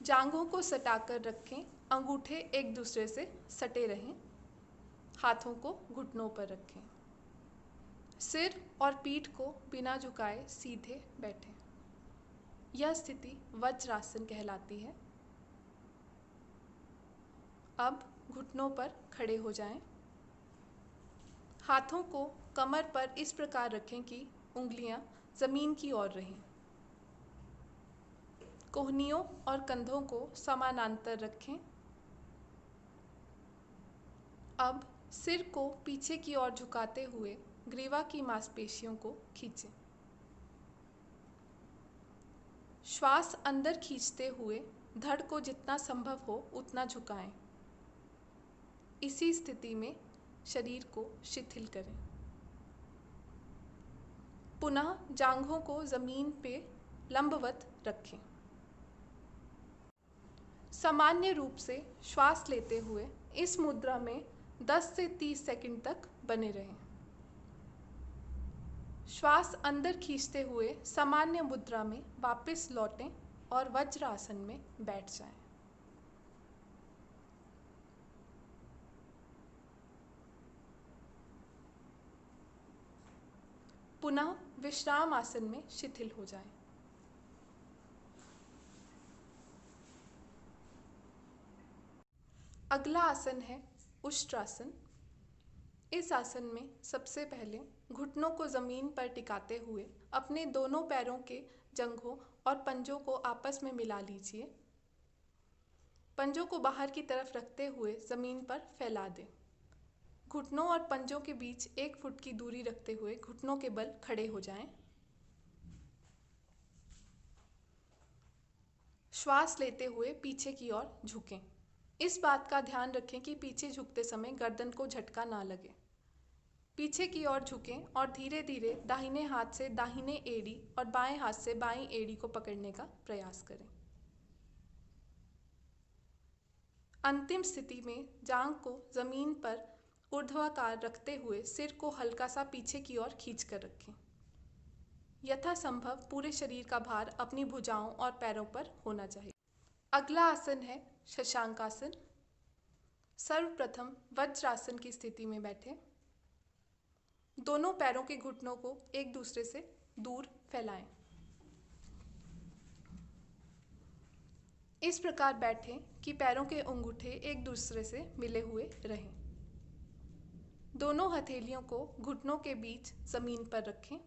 जांघों को सटाकर रखें। अंगूठे एक दूसरे से सटे रहें। हाथों को घुटनों पर रखें। सिर और पीठ को बिना झुकाए सीधे बैठें। यह स्थिति वज्रासन कहलाती है। अब घुटनों पर खड़े हो जाएं। हाथों को कमर पर इस प्रकार रखें कि उंगलियां जमीन की ओर रहें। कोहनियों और कंधों को समानांतर रखें। अब सिर को पीछे की ओर झुकाते हुए ग्रीवा की मांसपेशियों को खींचें। श्वास अंदर खींचते हुए धड़ को जितना संभव हो उतना झुकाएं। इसी स्थिति में शरीर को शिथिल करें। पुनः जांघों को जमीन पे लंबवत रखें। सामान्य रूप से श्वास लेते हुए इस मुद्रा में 10 से 30 सेकंड तक बने रहें। श्वास अंदर खींचते हुए सामान्य मुद्रा में वापस लौटें और वज्रासन में बैठ जाएं। पुनः विश्राम आसन में शिथिल हो जाएं। अगला आसन है उष्ट्रासन। इस आसन में सबसे पहले घुटनों को जमीन पर टिकाते हुए अपने दोनों पैरों के जंघों और पंजों को आपस में मिला लीजिए। पंजों को बाहर की तरफ रखते हुए जमीन पर फैला दें। घुटनों और पंजों के बीच 1 फुट की दूरी रखते हुए घुटनों के बल खड़े हो जाएं। श्वास लेते हुए पीछे की ओर झुकें। इस बात का ध्यान रखें कि पीछे झुकते समय गर्दन को झटका ना लगे। पीछे की ओर झुकें और धीरे धीरे दाहिने हाथ से दाहिने एड़ी और बाएं हाथ से बाईं एड़ी को पकड़ने का प्रयास करें। अंतिम स्थिति में जांघ को जमीन पर ऊर्ध्वाकार रखते हुए सिर को हल्का सा पीछे की ओर खींचकर रखें। यथासंभव पूरे शरीर का भार अपनी भुजाओं और पैरों पर होना चाहिए। अगला आसन है शशांकासन। सर्वप्रथम वज्रासन की स्थिति में बैठें। दोनों पैरों के घुटनों को एक दूसरे से दूर फैलाएं। इस प्रकार बैठें कि पैरों के अंगूठे एक दूसरे से मिले हुए रहें। दोनों हथेलियों को घुटनों के बीच जमीन पर रखें।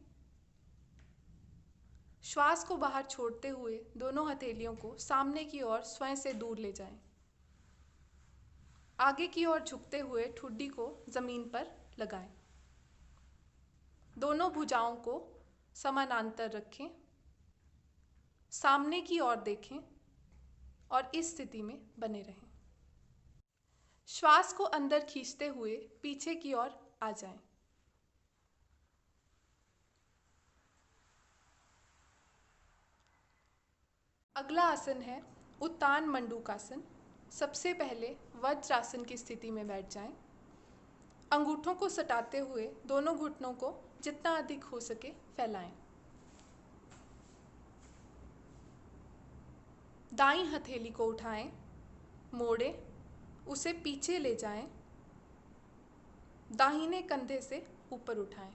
श्वास को बाहर छोड़ते हुए दोनों हथेलियों को सामने की ओर स्वयं से दूर ले जाएं। आगे की ओर झुकते हुए ठुड्डी को जमीन पर लगाएं। दोनों भुजाओं को समानांतर रखें। सामने की ओर देखें और इस स्थिति में बने रहें। श्वास को अंदर खींचते हुए पीछे की ओर आ जाएं। अगला आसन है उत्तान मंडूकासन। सबसे पहले वज्रासन की स्थिति में बैठ जाएं। अंगूठों को सटाते हुए दोनों घुटनों को जितना अधिक हो सके फैलाएं। दाईं हथेली को उठाएं, मोड़ें, उसे पीछे ले जाएं, दाहिने कंधे से ऊपर उठाएं।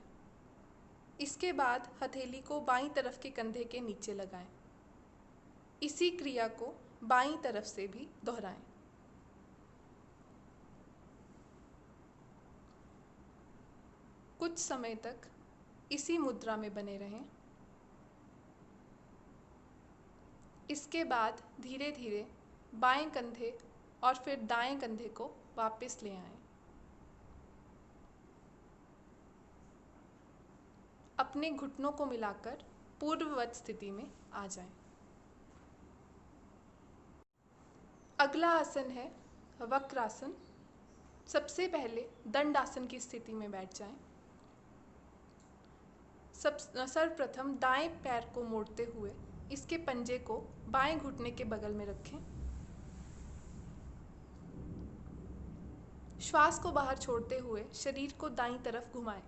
इसके बाद हथेली को बाईं तरफ के कंधे के नीचे लगाएं। इसी क्रिया को बाईं तरफ से भी दोहराएं। कुछ समय तक इसी मुद्रा में बने रहें। इसके बाद धीरे धीरे बाएं कंधे और फिर दाएं कंधे को वापस ले आएं। अपने घुटनों को मिलाकर पूर्ववत स्थिति में आ जाएं। अगला आसन है वक्रासन। सबसे पहले दंडासन की स्थिति में बैठ जाएं। सर्वप्रथम दाएं पैर को मोड़ते हुए इसके पंजे को बाएं घुटने के बगल में रखें। श्वास को बाहर छोड़ते हुए शरीर को दाईं तरफ घुमाएं।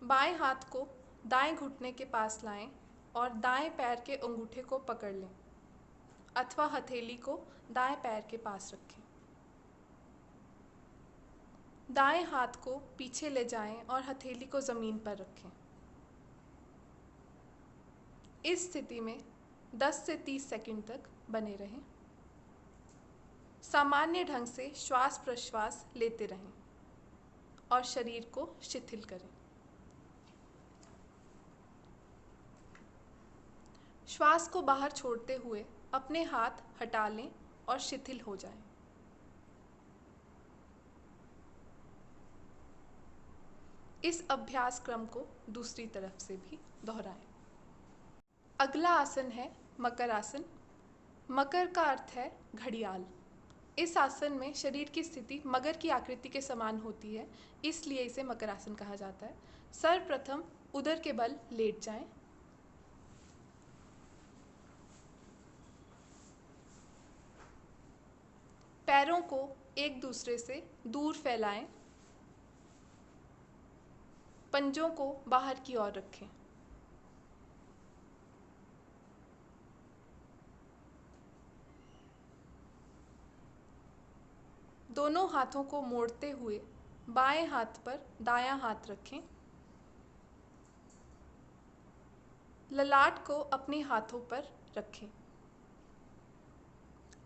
बाएं हाथ को दाएं घुटने के पास लाएं और दाएं पैर के अंगूठे को पकड़ लें अथवा हथेली को दाएं पैर के पास रखें। दाएं हाथ को पीछे ले जाएं और हथेली को जमीन पर रखें। इस स्थिति में 10 से 30 सेकंड तक बने रहें। सामान्य ढंग से श्वास प्रश्वास लेते रहें और शरीर को शिथिल करें। श्वास को बाहर छोड़ते हुए अपने हाथ हटा लें और शिथिल हो जाएं। इस अभ्यास क्रम को दूसरी तरफ से भी दोहराएं। अगला आसन है मकर आसन। मकर का अर्थ है घड़ियाल। इस आसन में शरीर की स्थिति मगर की आकृति के समान होती है, इसलिए इसे मकर आसन कहा जाता है। सर्वप्रथम उदर के बल लेट जाएं। पैरों को एक दूसरे से दूर फैलाएं। पंजों को बाहर की ओर रखें। दोनों हाथों को मोड़ते हुए बाएं हाथ पर दायां हाथ रखें। ललाट को अपने हाथों पर रखें।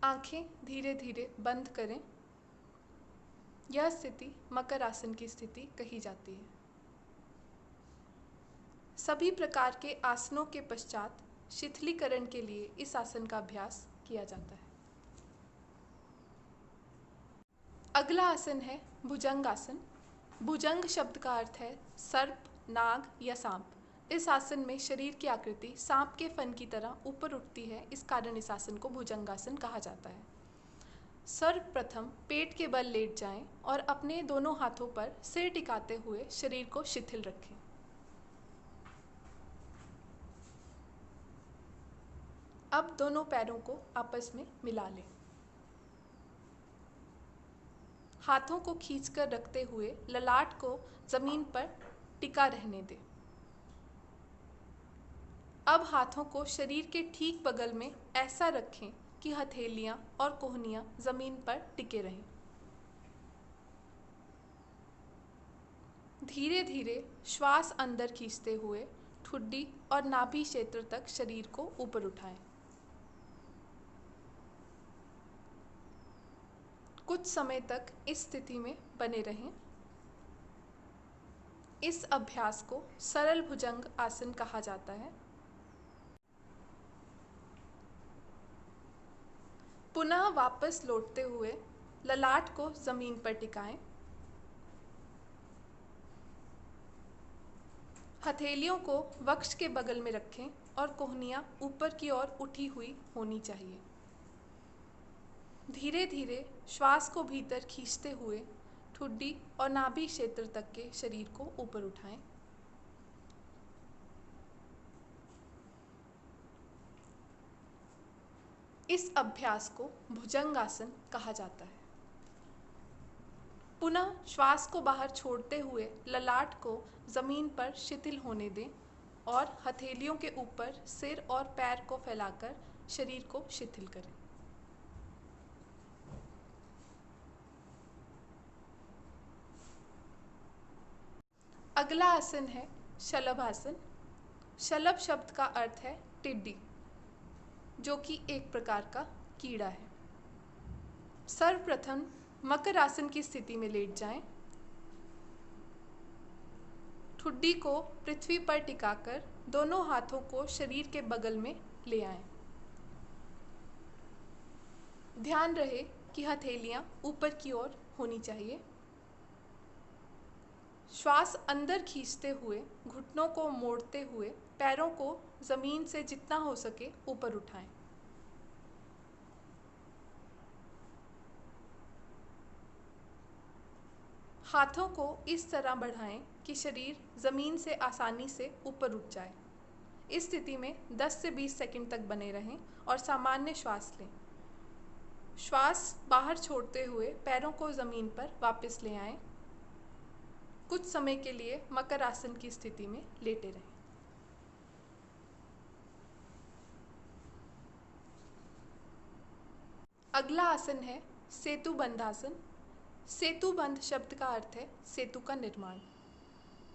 आंखें धीरे धीरे बंद करें। यह स्थिति मकर आसन की स्थिति कही जाती है। सभी प्रकार के आसनों के पश्चात शिथिलीकरण के लिए इस आसन का अभ्यास किया जाता है। अगला आसन है भुजंग आसन। भुजंग शब्द का अर्थ है सर्प, नाग या सांप। इस आसन में शरीर की आकृति सांप के फन की तरह ऊपर उठती है, इस कारण इस आसन को भुजंगासन कहा जाता है। सर्वप्रथम पेट के बल लेट जाएं और अपने दोनों हाथों पर सिर टिकाते हुए शरीर को शिथिल रखें। अब दोनों पैरों को आपस में मिला लें। हाथों को खींचकर रखते हुए ललाट को जमीन पर टिका रहने दें। अब हाथों को शरीर के ठीक बगल में ऐसा रखें कि हथेलियां और कोहनियां जमीन पर टिके रहें। धीरे धीरे श्वास अंदर खींचते हुए ठुड्डी और नाभि क्षेत्र तक शरीर को ऊपर उठाएं। कुछ समय तक इस स्थिति में बने रहें। इस अभ्यास को सरल भुजंग आसन कहा जाता है। पुनः वापस लौटते हुए ललाट को जमीन पर टिकाएं। हथेलियों को वक्ष के बगल में रखें और कोहनियां ऊपर की ओर उठी हुई होनी चाहिए। धीरे धीरे श्वास को भीतर खींचते हुए ठुड्डी और नाभि क्षेत्र तक के शरीर को ऊपर उठाएं। इस अभ्यास को भुजंगासन कहा जाता है। पुनः श्वास को बाहर छोड़ते हुए ललाट को जमीन पर शिथिल होने दें और हथेलियों के ऊपर सिर और पैर को फैलाकर शरीर को शिथिल करें। अगला आसन है शलभ आसन। शलभ शब्द का अर्थ है टिड्डी, जो कि एक प्रकार का कीड़ा है। सर्वप्रथम मकर आसन की स्थिति में लेट जाएं। ठुड्डी को पृथ्वी पर टिकाकर दोनों हाथों को शरीर के बगल में ले आएं। ध्यान रहे कि हथेलियां ऊपर की ओर होनी चाहिए। श्वास अंदर खींचते हुए घुटनों को मोड़ते हुए पैरों को जमीन से जितना हो सके ऊपर उठाएं। हाथों को इस तरह बढ़ाएं कि शरीर जमीन से आसानी से ऊपर उठ जाए। इस स्थिति में 10 से 20 सेकंड तक बने रहें और सामान्य श्वास लें। श्वास बाहर छोड़ते हुए पैरों को जमीन पर वापस ले आएं। कुछ समय के लिए मकर आसन की स्थिति में लेटे रहें। अगला आसन है सेतुबंध आसन। सेतुबंध शब्द का अर्थ है सेतु का निर्माण।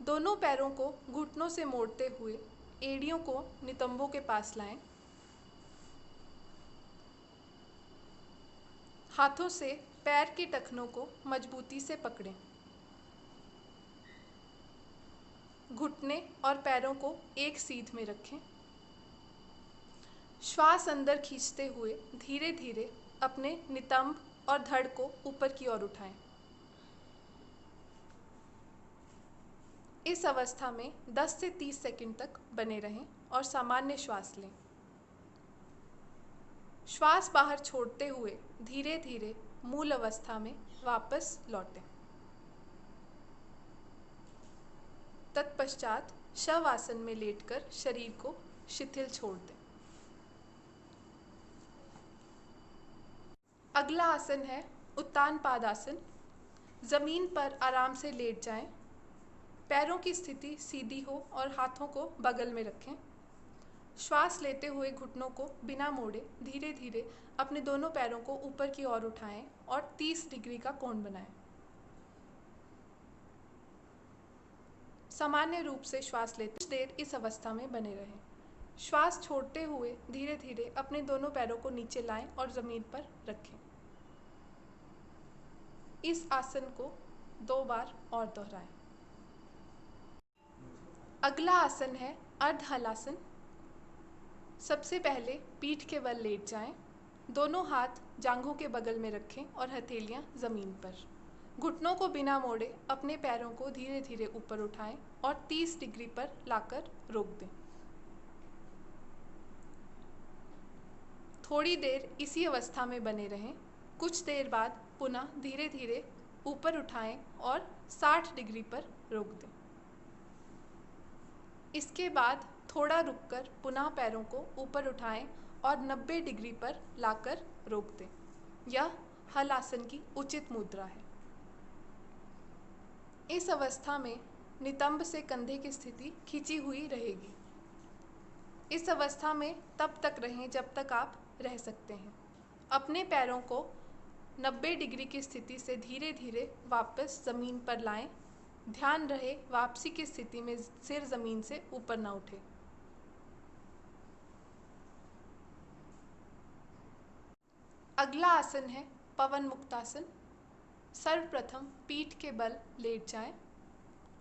दोनों पैरों को घुटनों से मोड़ते हुए एड़ियों को नितंबों के पास लाएं। हाथों से पैर के टखनों को मजबूती से पकड़ें। घुटने और पैरों को एक सीध में रखें। श्वास अंदर खींचते हुए धीरे धीरे अपने नितंब और धड़ को ऊपर की ओर उठाएं। इस अवस्था में 10 से 30 सेकंड तक बने रहें और सामान्य श्वास लें। श्वास बाहर छोड़ते हुए धीरे धीरे मूल अवस्था में वापस लौटें। तत्पश्चात शव आसन में लेटकर शरीर को शिथिल छोड़ दें। अगला आसन है उत्तान पादासन। जमीन पर आराम से लेट जाएं। पैरों की स्थिति सीधी हो और हाथों को बगल में रखें। श्वास लेते हुए घुटनों को बिना मोड़े धीरे धीरे अपने दोनों पैरों को ऊपर की ओर उठाएं और 30 डिग्री का कोण बनाएं। सामान्य रूप से श्वास लेते कुछ देर इस अवस्था में बने रहें। श्वास छोड़ते हुए धीरे धीरे अपने दोनों पैरों को नीचे लाएं और जमीन पर रखें। इस आसन को 2 बार और दोहराएं। अगला आसन है अर्ध हलासन। सबसे पहले पीठ के बल लेट जाएं, दोनों हाथ जांघों के बगल में रखें और हथेलियां जमीन पर। घुटनों को बिना मोड़े अपने पैरों को धीरे धीरे ऊपर उठाएं और 30 डिग्री पर लाकर रोक दें। थोड़ी देर इसी अवस्था में बने रहें। कुछ देर बाद पुनः धीरे धीरे ऊपर उठाएं और 60 डिग्री पर रोक दें। इसके बाद थोड़ा रुककर पुनः पैरों को ऊपर उठाएं और 90 डिग्री पर लाकर रोक दें। यह हल आसन की उचित मुद्रा है। इस अवस्था में नितंब से कंधे की स्थिति खींची हुई रहेगी। इस अवस्था में तब तक रहें जब तक आप रह सकते हैं। अपने पैरों को 90 डिग्री की स्थिति से धीरे धीरे वापस ज़मीन पर लाएं। ध्यान रहे वापसी की स्थिति में सिर ज़मीन से ऊपर ना उठे। अगला आसन है पवन मुक्तासन। सर्वप्रथम पीठ के बल लेट जाएं।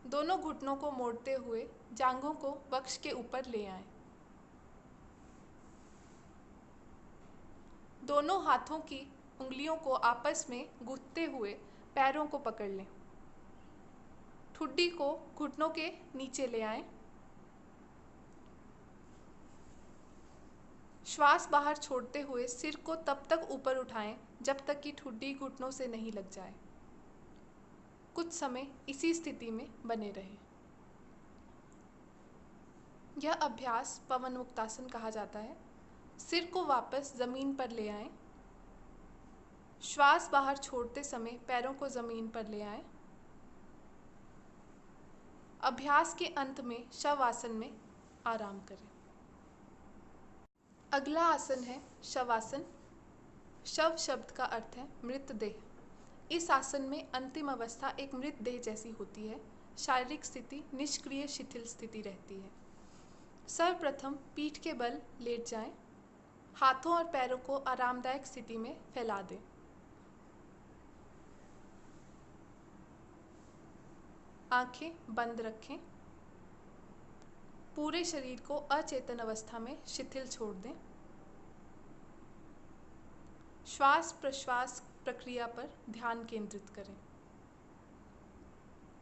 दोनों घुटनों को मोड़ते हुए जांघों को वक्ष के ऊपर ले आएं। दोनों हाथों की उंगलियों को आपस में गूंथते हुए पैरों को पकड़ लें। ठुड्डी को घुटनों के नीचे ले आएं। श्वास बाहर छोड़ते हुए सिर को तब तक ऊपर उठाएं जब तक कि ठुड्डी घुटनों से नहीं लग जाए। कुछ समय इसी स्थिति में बने रहें। यह अभ्यास पवन मुक्तासन कहा जाता है। सिर को वापस जमीन पर ले आएं। श्वास बाहर छोड़ते समय पैरों को जमीन पर ले आएं। अभ्यास के अंत में शव आसन में आराम करें। अगला आसन है शवासन। शव शब्द का अर्थ है मृतदेह। इस आसन में अंतिम अवस्था एक मृतदेह जैसी होती है। शारीरिक स्थिति निष्क्रिय शिथिल स्थिति रहती है। सर्वप्रथम पीठ के बल लेट जाएं। हाथों और पैरों को आरामदायक स्थिति में फैला दें। आंखें बंद रखें। पूरे शरीर को अचेतन अवस्था में शिथिल छोड़ दें। श्वास प्रश्वास प्रक्रिया पर ध्यान केंद्रित करें।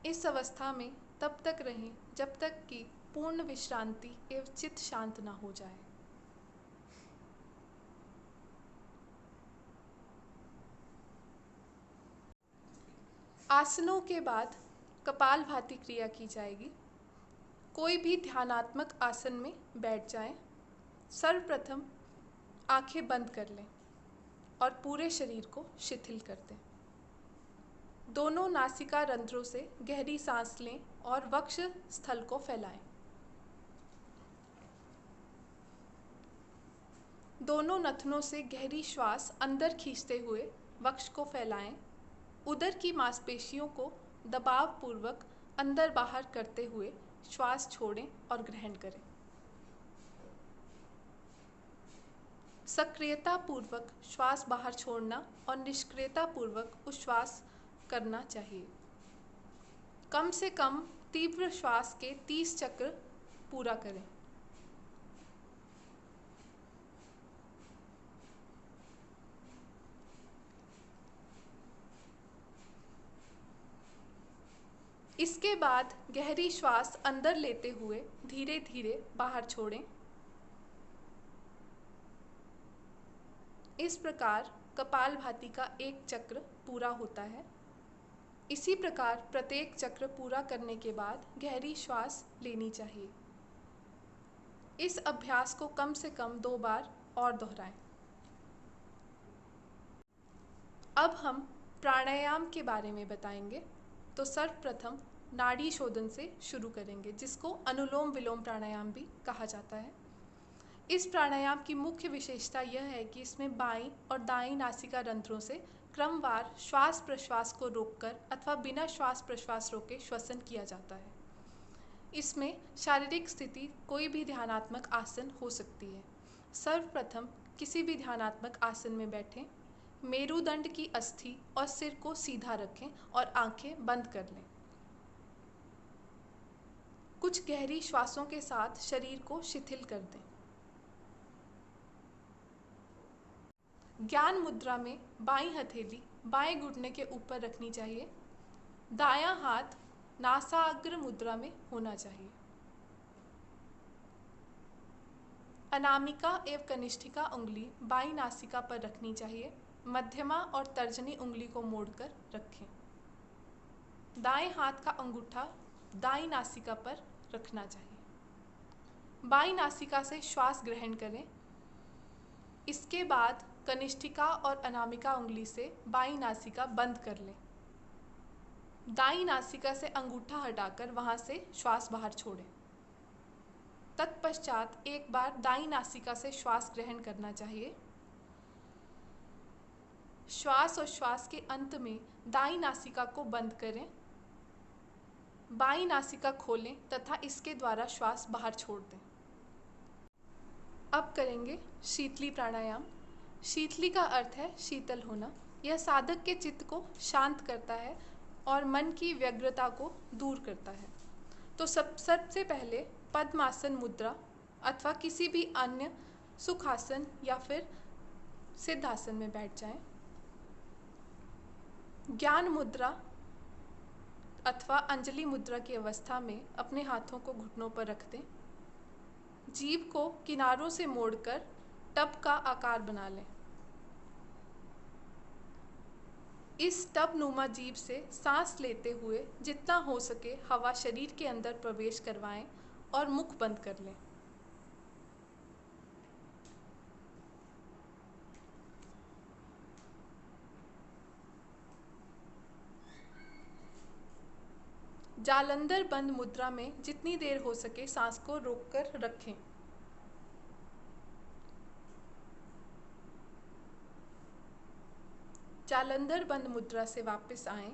इस अवस्था में तब तक रहें जब तक कि पूर्ण विश्रांति एवं चित्त शांत न हो जाए। आसनों के बाद कपालभाति क्रिया की जाएगी। कोई भी ध्यानात्मक आसन में बैठ जाएं। सर्वप्रथम आंखें बंद कर लें और पूरे शरीर को शिथिल कर दें। दोनों नासिका रंध्रों से गहरी सांस लें और वक्ष स्थल को फैलाएं। दोनों नथनों से गहरी श्वास अंदर खींचते हुए वक्ष को फैलाएं। उदर की मांसपेशियों को दबाव पूर्वक अंदर बाहर करते हुए श्वास छोड़ें और ग्रहण करें। सक्रियता पूर्वक श्वास बाहर छोड़ना और निष्क्रियता पूर्वक उच्छ्वास करना चाहिए। कम से कम तीव्र श्वास के 30 चक्र पूरा करें। इसके बाद गहरी श्वास अंदर लेते हुए धीरे धीरे बाहर छोड़ें। इस प्रकार कपालभाति का एक चक्र पूरा होता है। इसी प्रकार प्रत्येक चक्र पूरा करने के बाद गहरी श्वास लेनी चाहिए। इस अभ्यास को कम से कम 2 बार और दोहराएं। अब हम प्राणायाम के बारे में बताएंगे। तो सर्वप्रथम नाड़ी शोधन से शुरू करेंगे, जिसको अनुलोम विलोम प्राणायाम भी कहा जाता है। इस प्राणायाम की मुख्य विशेषता यह है कि इसमें बाईं और दाईं नासिका रंध्रों से क्रमवार श्वास प्रश्वास को रोककर अथवा बिना श्वास प्रश्वास रोके श्वसन किया जाता है। इसमें शारीरिक स्थिति कोई भी ध्यानात्मक आसन हो सकती है। सर्वप्रथम किसी भी ध्यानात्मक आसन में बैठें, मेरुदंड की अस्थि और सिर को सीधा रखें और आंखें बंद कर लें। कुछ गहरी श्वासों के साथ शरीर को शिथिल कर दें। ज्ञान मुद्रा में बाईं हथेली बाएं घुटने के ऊपर रखनी चाहिए। दायां हाथ नासाग्र मुद्रा में होना चाहिए। अनामिका एवं कनिष्ठिका उंगली बाईं नासिका पर रखनी चाहिए। मध्यमा और तर्जनी उंगली को मोड़कर रखें। दाएं हाथ का अंगूठा दाईं नासिका पर रखना चाहिए। बाईं नासिका से श्वास ग्रहण करें। इसके बाद कनिष्ठिका और अनामिका उंगली से बाईं नासिका बंद कर लें। दाईं नासिका से अंगूठा हटाकर वहां से श्वास बाहर छोड़ें। तत्पश्चात एक बार दाईं नासिका से श्वास ग्रहण करना चाहिए। श्वास और श्वास के अंत में दाईं नासिका को बंद करें। बाईं नासिका खोलें तथा इसके द्वारा श्वास बाहर छोड़ दें। अब करेंगे शीतली प्राणायाम। शीतली का अर्थ है शीतल होना। यह साधक के चित्त को शांत करता है और मन की व्यग्रता को दूर करता है। तो सबसे पहले पद्मासन मुद्रा अथवा किसी भी अन्य सुखासन या फिर सिद्धासन में बैठ जाएं। ज्ञान मुद्रा अथवा अंजलि मुद्रा की अवस्था में अपने हाथों को घुटनों पर रख दें। जीभ को किनारों से मोड़कर टब का आकार बना लें। इस टब नुमा जीभ से सांस लेते हुए जितना हो सके हवा शरीर के अंदर प्रवेश करवाएं और मुख बंद कर लें। जालंधर बंद मुद्रा में जितनी देर हो सके सांस को रोककर रखें। जालंधर बंद मुद्रा से वापस आएं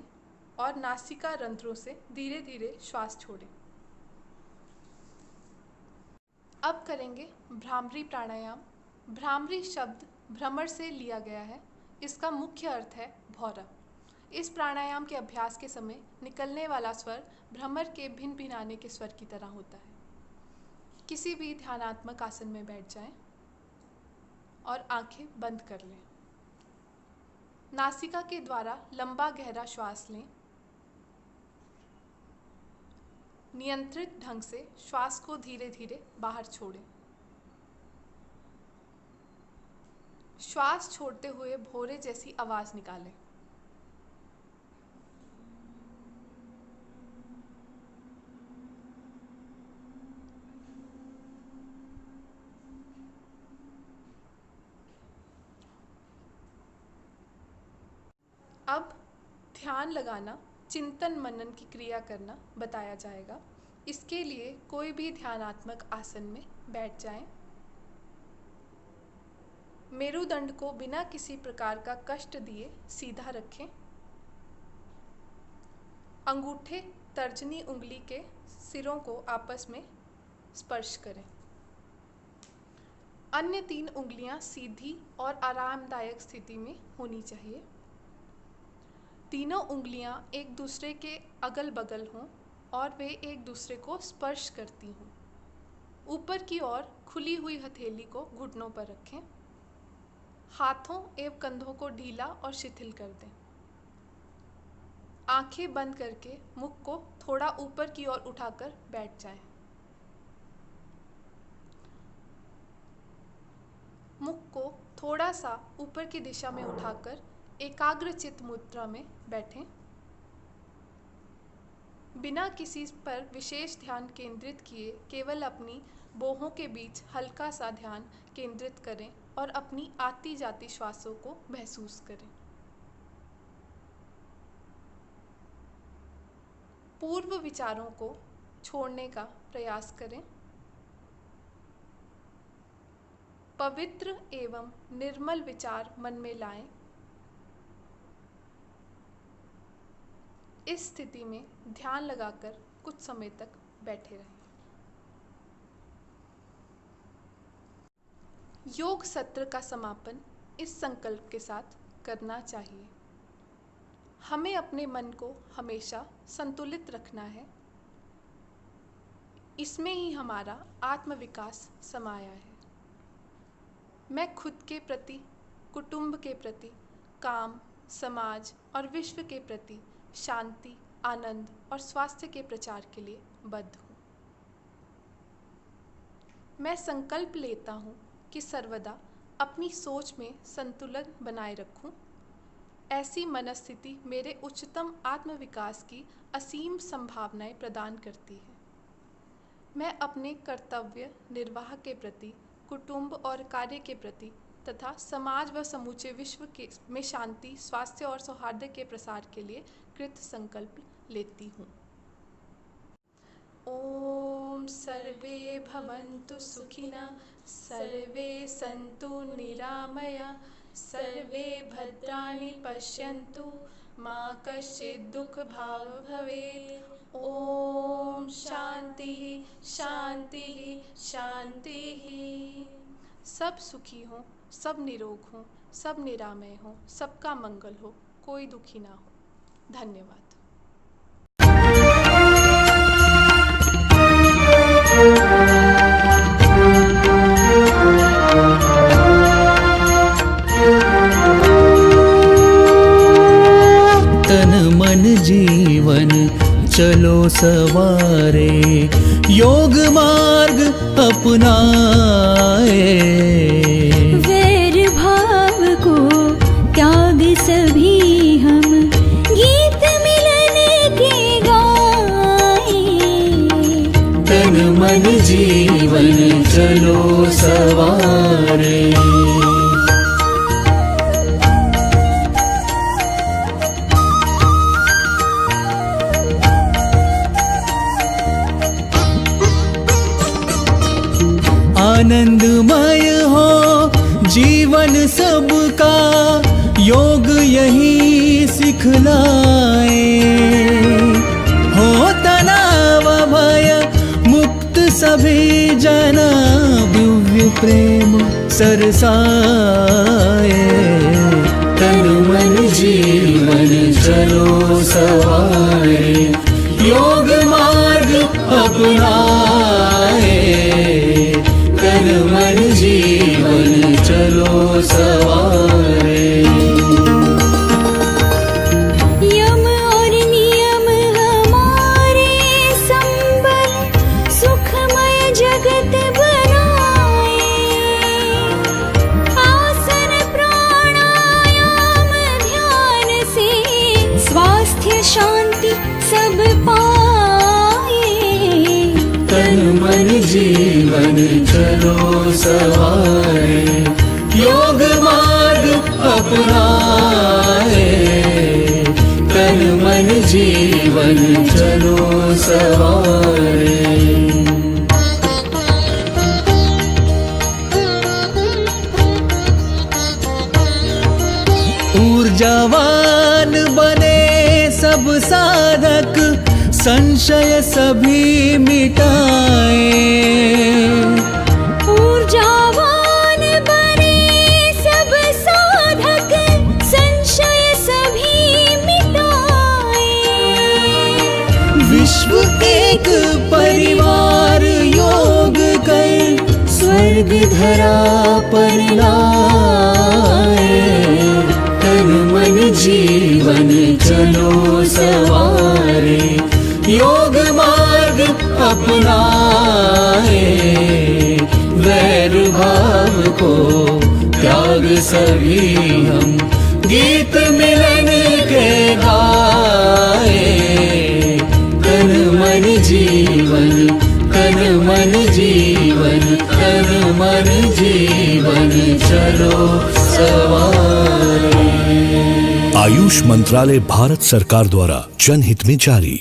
और नासिका रंध्रों से धीरे धीरे श्वास छोड़ें। अब करेंगे भ्रामरी प्राणायाम। भ्रामरी शब्द भ्रमर से लिया गया है। इसका मुख्य अर्थ है भौरा। इस प्राणायाम के अभ्यास के समय निकलने वाला स्वर भ्रमर के भिन भिनाने के स्वर की तरह होता है। किसी भी ध्यानात्मक आसन में बैठ जाएं और आंखें बंद कर लें। नासिका के द्वारा लंबा गहरा श्वास लें। नियंत्रित ढंग से श्वास को धीरे धीरे बाहर छोड़ें। श्वास छोड़ते हुए भौरे जैसी आवाज निकालें। अब ध्यान लगाना, चिंतन मनन की क्रिया करना बताया जाएगा। इसके लिए कोई भी ध्यानात्मक आसन में बैठ जाएं। मेरुदंड को बिना किसी प्रकार का कष्ट दिए सीधा रखें। अंगूठे तर्जनी उंगली के सिरों को आपस में स्पर्श करें। अन्य 3 उंगलियां सीधी और आरामदायक स्थिति में होनी चाहिए। तीनों उंगलियां एक दूसरे के अगल बगल हों और वे एक दूसरे को स्पर्श करती हों। ऊपर की ओर खुली हुई हथेली को घुटनों पर रखें। हाथों एवं कंधों को ढीला और शिथिल कर दें। आंखें बंद करके मुख को थोड़ा ऊपर की ओर उठाकर बैठ जाएं। मुख को थोड़ा सा ऊपर की दिशा में उठाकर एकाग्र चित्त मुद्रा में बैठें। बिना किसी पर विशेष ध्यान केंद्रित किए केवल अपनी बाहों के बीच हल्का सा ध्यान केंद्रित करें और अपनी आती जाती श्वासों को महसूस करें। पूर्व विचारों को छोड़ने का प्रयास करें। पवित्र एवं निर्मल विचार मन में लाएं। इस स्थिति में ध्यान लगाकर कुछ समय तक बैठे रहें। योग सत्र का समापन इस संकल्प के साथ करना चाहिए। हमें अपने मन को हमेशा संतुलित रखना है। इसमें ही हमारा आत्मविकास समाया है। मैं खुद के प्रति, कुटुंब के प्रति, काम, समाज और विश्व के प्रति शांति, आनंद और स्वास्थ्य के प्रचार के लिए बद्ध हूँ। मैं संकल्प लेता हूँ कि सर्वदा अपनी सोच में संतुलन बनाए रखूं। ऐसी मनस्थिति मेरे उच्चतम आत्मविकास की असीम संभावनाएं प्रदान करती है। मैं अपने कर्तव्य निर्वाह के प्रति, कुटुंब और कार्य के प्रति तथा समाज व समूचे विश्व में शांति, स्वास्थ्य और सौहार्द के प्रसार के लिए कृत संकल्प लेती हूँ। ओम सर्वे भवन्तु सुखिनः, सर्वे सन्तु निरामया, सर्वे भद्राणि पश्यन्तु, मा कश्चित् दुःखभाग् भवेत्। ओम शांति शांति शांति। सब सुखी हों, सब निरोग हों, सब निरामय हों, सबका मंगल हो, कोई दुखी ना हो। धन्यवाद। तन मन जीवन चलो सवारे, योग मार्ग अपनाए। वैर भाव को त्याग सभी हम, गीत मिलन के गाए। तन मन जीवन चलो सवारे। आनंदमय हो जीवन सबका, योग यही सिखलाए। हो तनाव भय मुक्त सभी जना, दिव्य प्रेम सरसाए। तन मन जीवन चलो सवारे, योग मार्ग अपनाए। तन मन जीवन चलो सवारे। यम और नियम हमारे संबल, सुखमय जगत बनाए। आसन प्राणायाम ध्यान से, स्वास्थ्य शांति सब पाए। तन मन जीवन चलो सवारे, योग मार्ग अपनाए। तन मन जीवन चलो सवारे। ऊर्जावान बने सब साधक, संशय सभी मिटाए। ऊर्जावान बने सब साधक, संशय सभी मिटाए। विश्व एक परिवार योग कर, स्वर्ग धरा पर लाए। तन मन जीवन चलो सवारे, योग मार्ग अपनाए। वैर भाव को त्याग सभी हम, गीत मिलन के गाए। तन मन जीवन, तन मन जीवन, तन मन जीवन चलो सवारे। आयुष मंत्रालय भारत सरकार द्वारा जनहित में जारी।